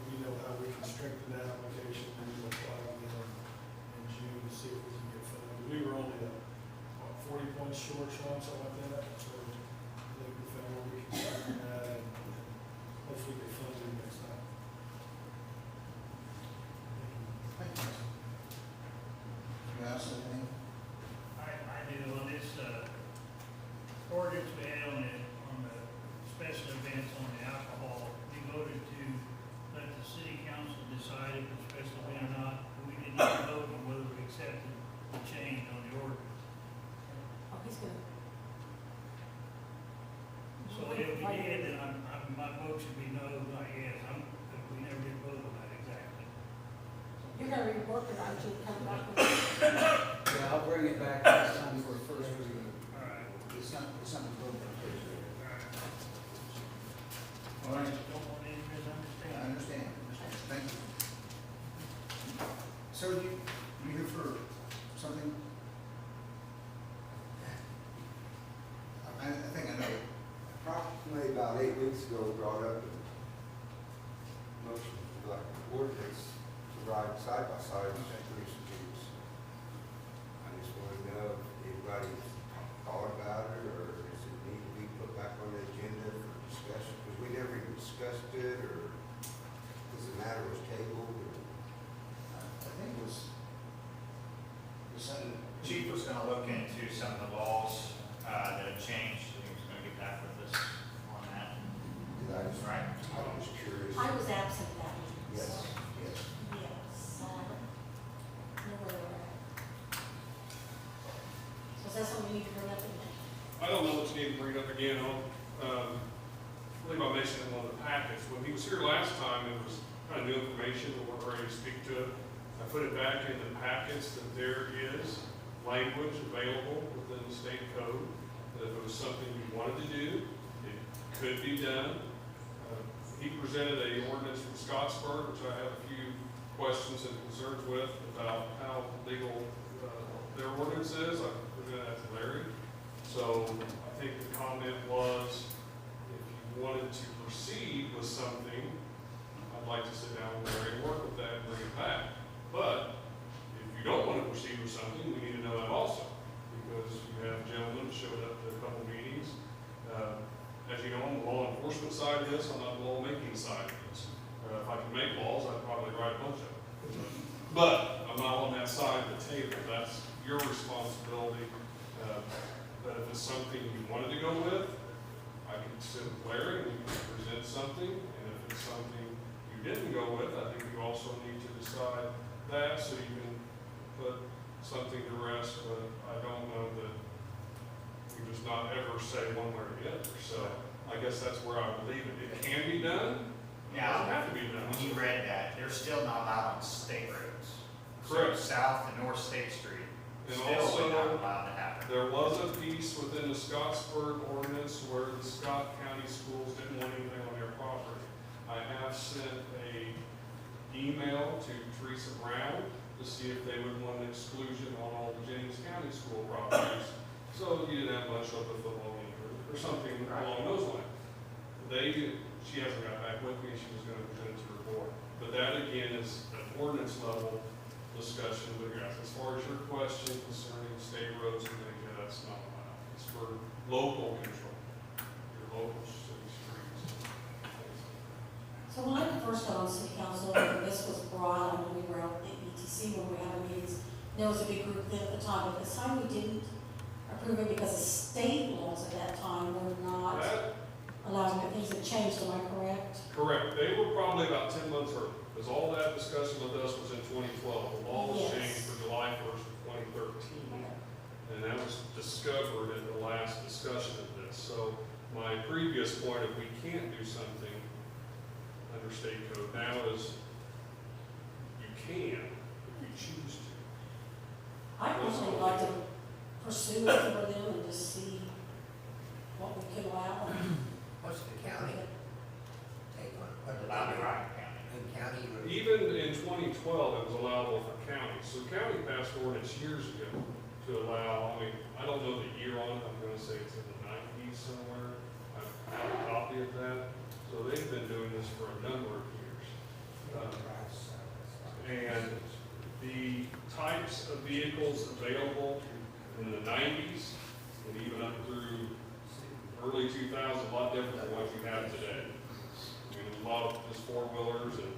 we know how we can strengthen that application, and we'll apply again in June to see if we can get funded. We were only, 40 points short, Sean, something like that, so I think we found where we can strengthen that, and hopefully get funded next time. Thank you. You have something? I do, on this, ordinance we had on the special events on the alcohol, we voted to let the city council decide if it's a special event or not. We didn't even vote on whether we accepted the change on the ordinance. Oh, he's good. if we did, then my vote should be no, not yes. We never did vote on that exactly. You're gonna rework it, aren't you, come back with? Yeah, I'll bring it back next time for first reading. All right. It's not a vote on first reading. All right. All right, Don't want any I misunderstanding. understand, thank you. Sir, you here for something? I think I know. Approximately about 8 weeks ago, brought up a motion for like ordinance to ride side by side with police and jeeps. I just want to know if anybody's thought about it, or does it need to be put back on the agenda for discussion? Because we never even discussed it, or because the matter was tabled, or I think it was something. Chief was gonna look into some of the laws, that have changed, and he was gonna get back with us on that. I was, Right. I was curious. I was absent that week. Yes, so, yes. yes, so I don't know where we're at. So is that something we need to bring up again? I don't know what you need to bring up again on, I believe I mentioned in one of the packets. When he was here last time, it was kind of new information, we weren't ready to speak to it. I put it back in the packets that there is language available within the state code, that if it was something you wanted to do, it could be done. He presented a ordinance from Scottsburg, which I have a few questions and concerns with about how legal their ordinance is. I presented that to Larry. So I think the comment was, if you wanted to proceed with something, I'd like to sit down with Larry and work with that and bring it back. But if you don't want to proceed with something, we need to know that also, because you have gentlemen who showed up to a couple meetings. As you know, on the law enforcement side of this, I'm not the lawmaking side of this. If I could make laws, I'd probably write a bunch of them. But I'm not on that side of the table. That's your responsibility. But if it's something you wanted to go with, I can sit with Larry and we can present something. And if it's something you didn't go with, I think you also need to decide that so you can put something to rest. But I don't know that we just not ever say one way or the other. So I guess that's where I would leave it. It can be done. It doesn't have to be done. When you read that, they're still not allowed on state roads. Correct. So South and North State Street, And still also, not allowed to happen. there was a piece within the Scottsburg ordinance where the Scott County schools didn't want anything on their property. I have sent a email to Teresa Brown to see if they would want an exclusion on all the Jennings County school properties. So you didn't have much of a football game or something along those lines. She hasn't got back with me, she was gonna present it to her board. But that again is an ordinance level discussion with you guys. As far as your question concerning state roads and things, yeah, that's not allowed. It's for local control, your local city streets. So when I first got on city council, and this was brought up when we were out at ETC, when we had our meetings, there was a big group then at the time, but this time we didn't approve it because the state laws at that time were not That, allowing it. Things had changed, am I correct? correct, they were probably about 10 months early, because all that discussion with us was in 2012. The law was Yes. changed for July 1st of 2013. And that was discovered in the last discussion of this. So my previous point, if we can't do something under state code now is you can if you choose to. I personally like to pursue it for them and just see what we can allow. What's the county take on it? What do Allowed they to do? ride county. In county or? Even in 2012, it was allowable for counties. So county passed ordinance years ago to allow, I mean, I don't know the year on it, I'm gonna say it's in the 90s somewhere. I have a copy of that. So they've been doing this for a number of years. And the types of vehicles available in the 90s and even up through early 2000s, a lot different than what you have today. I mean, a lot of just four-wheelers and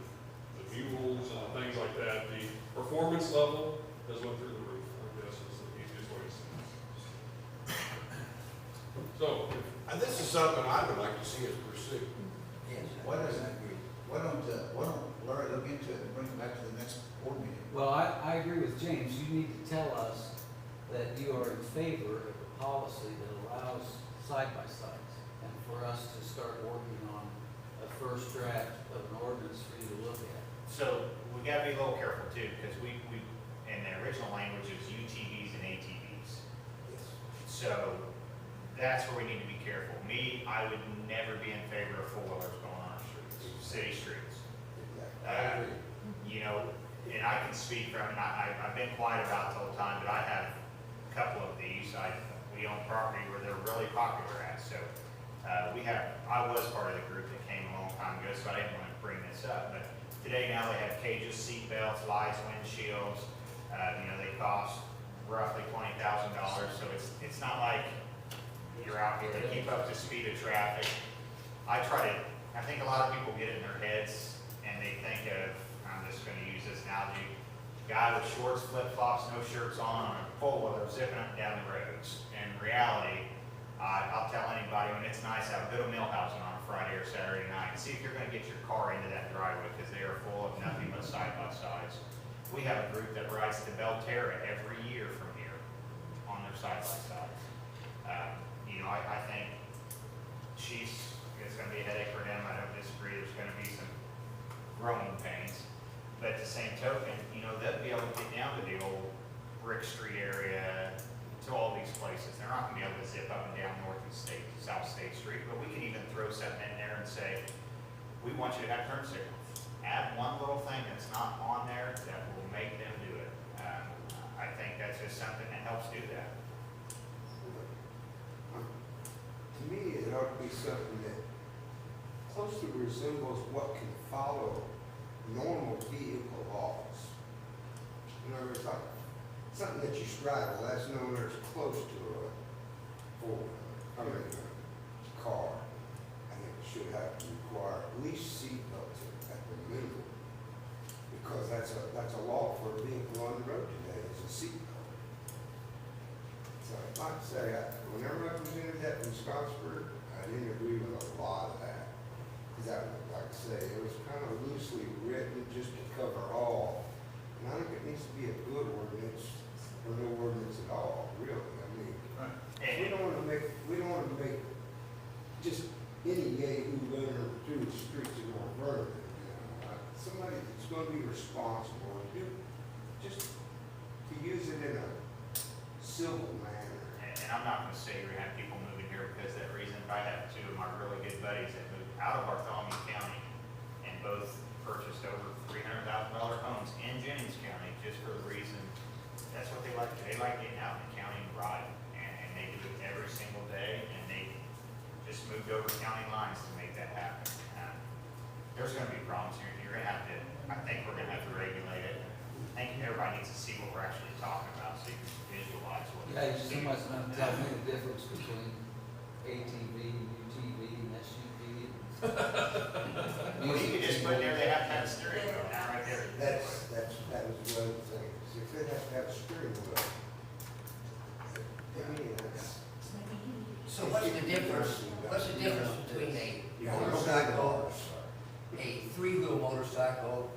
the mules and things like that. The performance level has went through the roof, I guess is the easiest way to say it. So, And this is something I would like to see us pursue. Yes. Why doesn't that agree? Why don't Larry look into it and bring it back to the next board meeting? Well, I agree with James. You need to tell us that you are in favor of a policy that allows side-by-sides. and for us to start working on a first draft of an ordinance for you to look at. So we gotta be a little careful too, because we, in the original language, it was UTVs and ATVs. So that's where we need to be careful. Me, I would never be in favor of four-wheelers going on our streets, city streets. I agree. You know, and I can speak from, and I've been quiet about it the whole time, but I have a couple of these. We own property where they're really popular at, so, I was part of the group that came a long time ago, so I didn't want to bring this up, but today now they have cages, seat belts, lights, windshields, they cost roughly $20,000, so it's not like you're out here to keep up the speed of traffic. I think a lot of people get it in their heads, and they think of, I'm just gonna use this analogy, guy with shorts, flip-flops, no shirts on a four-wheeler zipping up and down the roads. In reality, I'll tell anybody when it's nice out, go to Millhousing on a Friday or Saturday night and see if you're gonna get your car into that driveway, because they are full of nothing but side-by-sides. We have a group that rides to Belterra every year from here on their side-by-sides. I think chiefs, it's gonna be a headache for them, I don't disagree, there's gonna be some growing pains. But at the same token, they'll be able to get down to the old Brick Street area, to all these places. They're not gonna be able to zip up and down South State Street, but we can even throw something in there and say, we want you to have turn signals. Add one little thing that's not on there that will make them do it. I think that's just something that helps do that. To me, it ought to be something that closely resembles what can follow normal vehicle laws. In other words, like something that you straddle, that's known as close to a car. I think it should have to require at least seat belts at the minimum. Because that's a law for a vehicle on the road today, is a seat belt. So like I say, whenever I presented that in Scottsburg, I didn't agree with a lot of that. Because that, like I say, it was kind of loosely written just to cover all. And I think it needs to be a good ordinance, or no ordinance at all, really. I mean, we don't want to make just any yahoo runner through the streets of North Vernon. Somebody that's going to be responsible and just to use it in a civil manner. And I'm not gonna say you're gonna have people moving here because of that reason, but I have two of my really good buddies that moved out of Bartholomew County and both purchased over $300,000 homes in Jennings County just for the reason, that's what they like. They like getting out in the county and riding, and they do it every single day, and they just moved over county lines to make that happen. There's gonna be problems here. You're gonna have to, I think we're gonna have to regulate it. I think everybody needs to see what we're actually talking about so you can visualize what. Yeah, somebody's gonna tell me the difference between ATV, UTV, and SUV. Well, you could just put there, they have to have a steering wheel now, right there. That was one of the things. If they have to have a steering wheel, I mean, that's. So what's the difference between a motorcycle, a three-wheel motorcycle,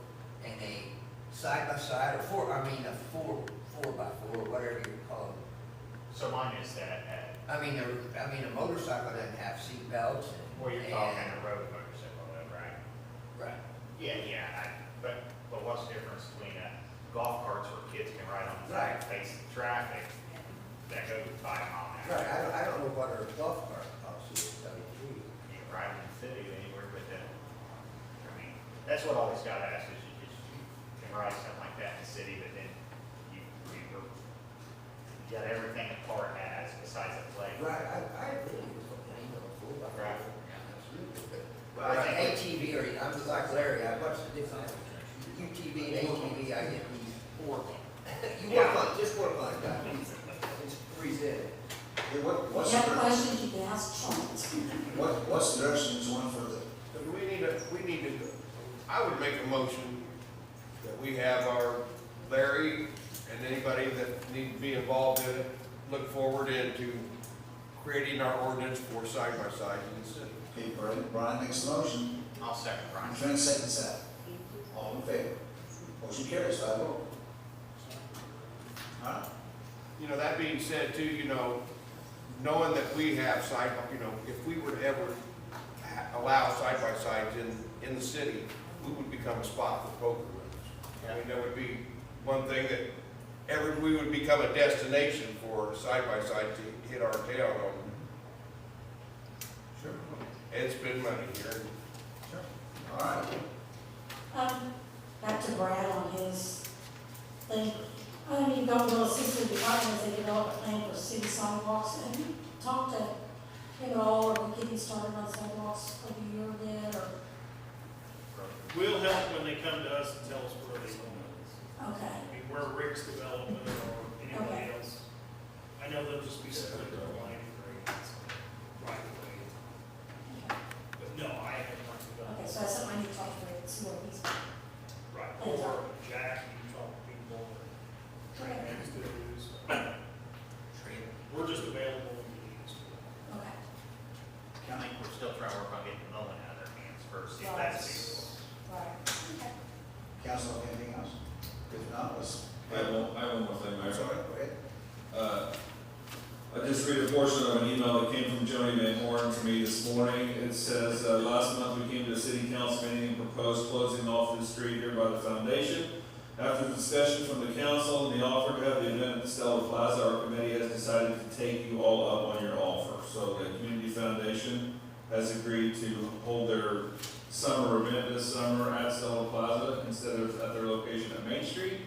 and a side-by-side, or a 4x4, whatever you call them? So mine is that, I mean, a motorcycle doesn't have seat belts and. well, you're talking a road motorcycle, though, right? Right. Yeah, but what's the difference between golf carts where kids can ride on the Right. face of traffic that go 5 miles an hour? Right, I don't know what our golf cart costs you, so you. You can ride in the city anywhere, but that's what I always got asked is you can ride something like that in the city, but then you got everything a car has besides a plate. Right, I agree with what Right. Well, I think ATV, or I'm just like Larry, what's the difference? UTV and ATV, I get these four. Just work on it, guys. Just present it. Hey, what's If you the have direction? questions, you can ask Trent. What's the direction you want for the? We need to, I would make a motion that we have our Larry and anybody that need to be involved in it, look forward into creating our ordinance for side-by-sides in the city. Okay, Brian makes the motion. I'll second Brian. Trent seconds that. All in favor? Motion carries 5-0. All right. That being said too, knowing that we have if we were to ever allow side-by-sides in the city, we would become a spot for poker rooms. I mean, that would be one thing that we would become a destination for side-by-side to hit our tail on. Sure. Ed spend money here. Sure. All right. Back to Brad on his thing. You don't know assistant departments, they develop a plan for city sidewalks, and you talk to him at all, or we getting started on sidewalks for the year yet, or? We'll help when they come to us and tell us where they want Okay. I mean, where Rick's development or anybody Okay. else. I know they'll just be subject to line grades right away. But no, I haven't talked to them. Okay, so that's something I need to talk to Rick, see what he's. Right, or Jack, you talk to people, or things to do, so. We're just available when you need us. Okay. I think we're still trying to work on getting the mowing out of their hands first, see if Right. that's feasible. Right. Okay. Council, anything else? If not, let's. I have one more thing, Mayor. Sorry, go ahead. I just read a portion of an email that came from Joni Van Horn to me this morning. It says, last month we came to a city council meeting and proposed closing off the street here by the foundation. After discussion from the council and the offer to have the event at the Stella Plaza, our committee has decided to take you all up on your offer. So the Community Foundation has agreed to hold their summer event this summer at Stella Plaza instead of at their location at Main Street.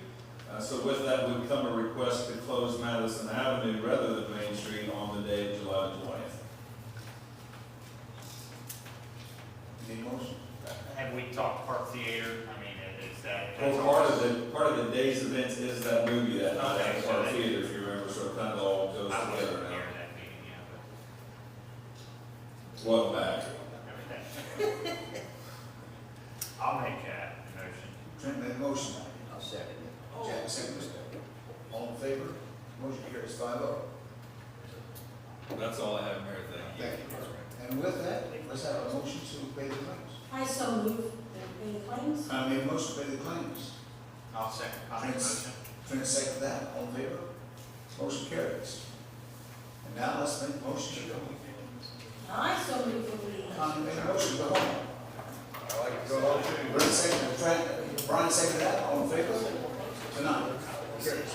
So with that would come a request to close Madison Avenue rather than Main Street on the day of July 20th. Need a motion? Have we talked Park Theater? I mean, is that? Well, part of the day's event is that movie that night Okay, at so Park that- Theater, if you remember, so it kind of all goes I wasn't together here now. at that meeting, yeah, Welcome back. but. I'll make that motion. Trent made a motion. I'll second it. Jack seconded. All in favor? Motion carries 5-0. That's all I have, Mayor. Thank you. Thank you. And with that, let's have a motion to pay the claims. I so move that we pay the claims. I made a motion to pay the claims. I'll second Connie's motion. Trent seconded that. All in favor? Motion carries. And now let's make a motion to go. I so move that we. Connie made a motion to go home. I like to go home too. Brian seconded that. All in favor? Tonight. Carries.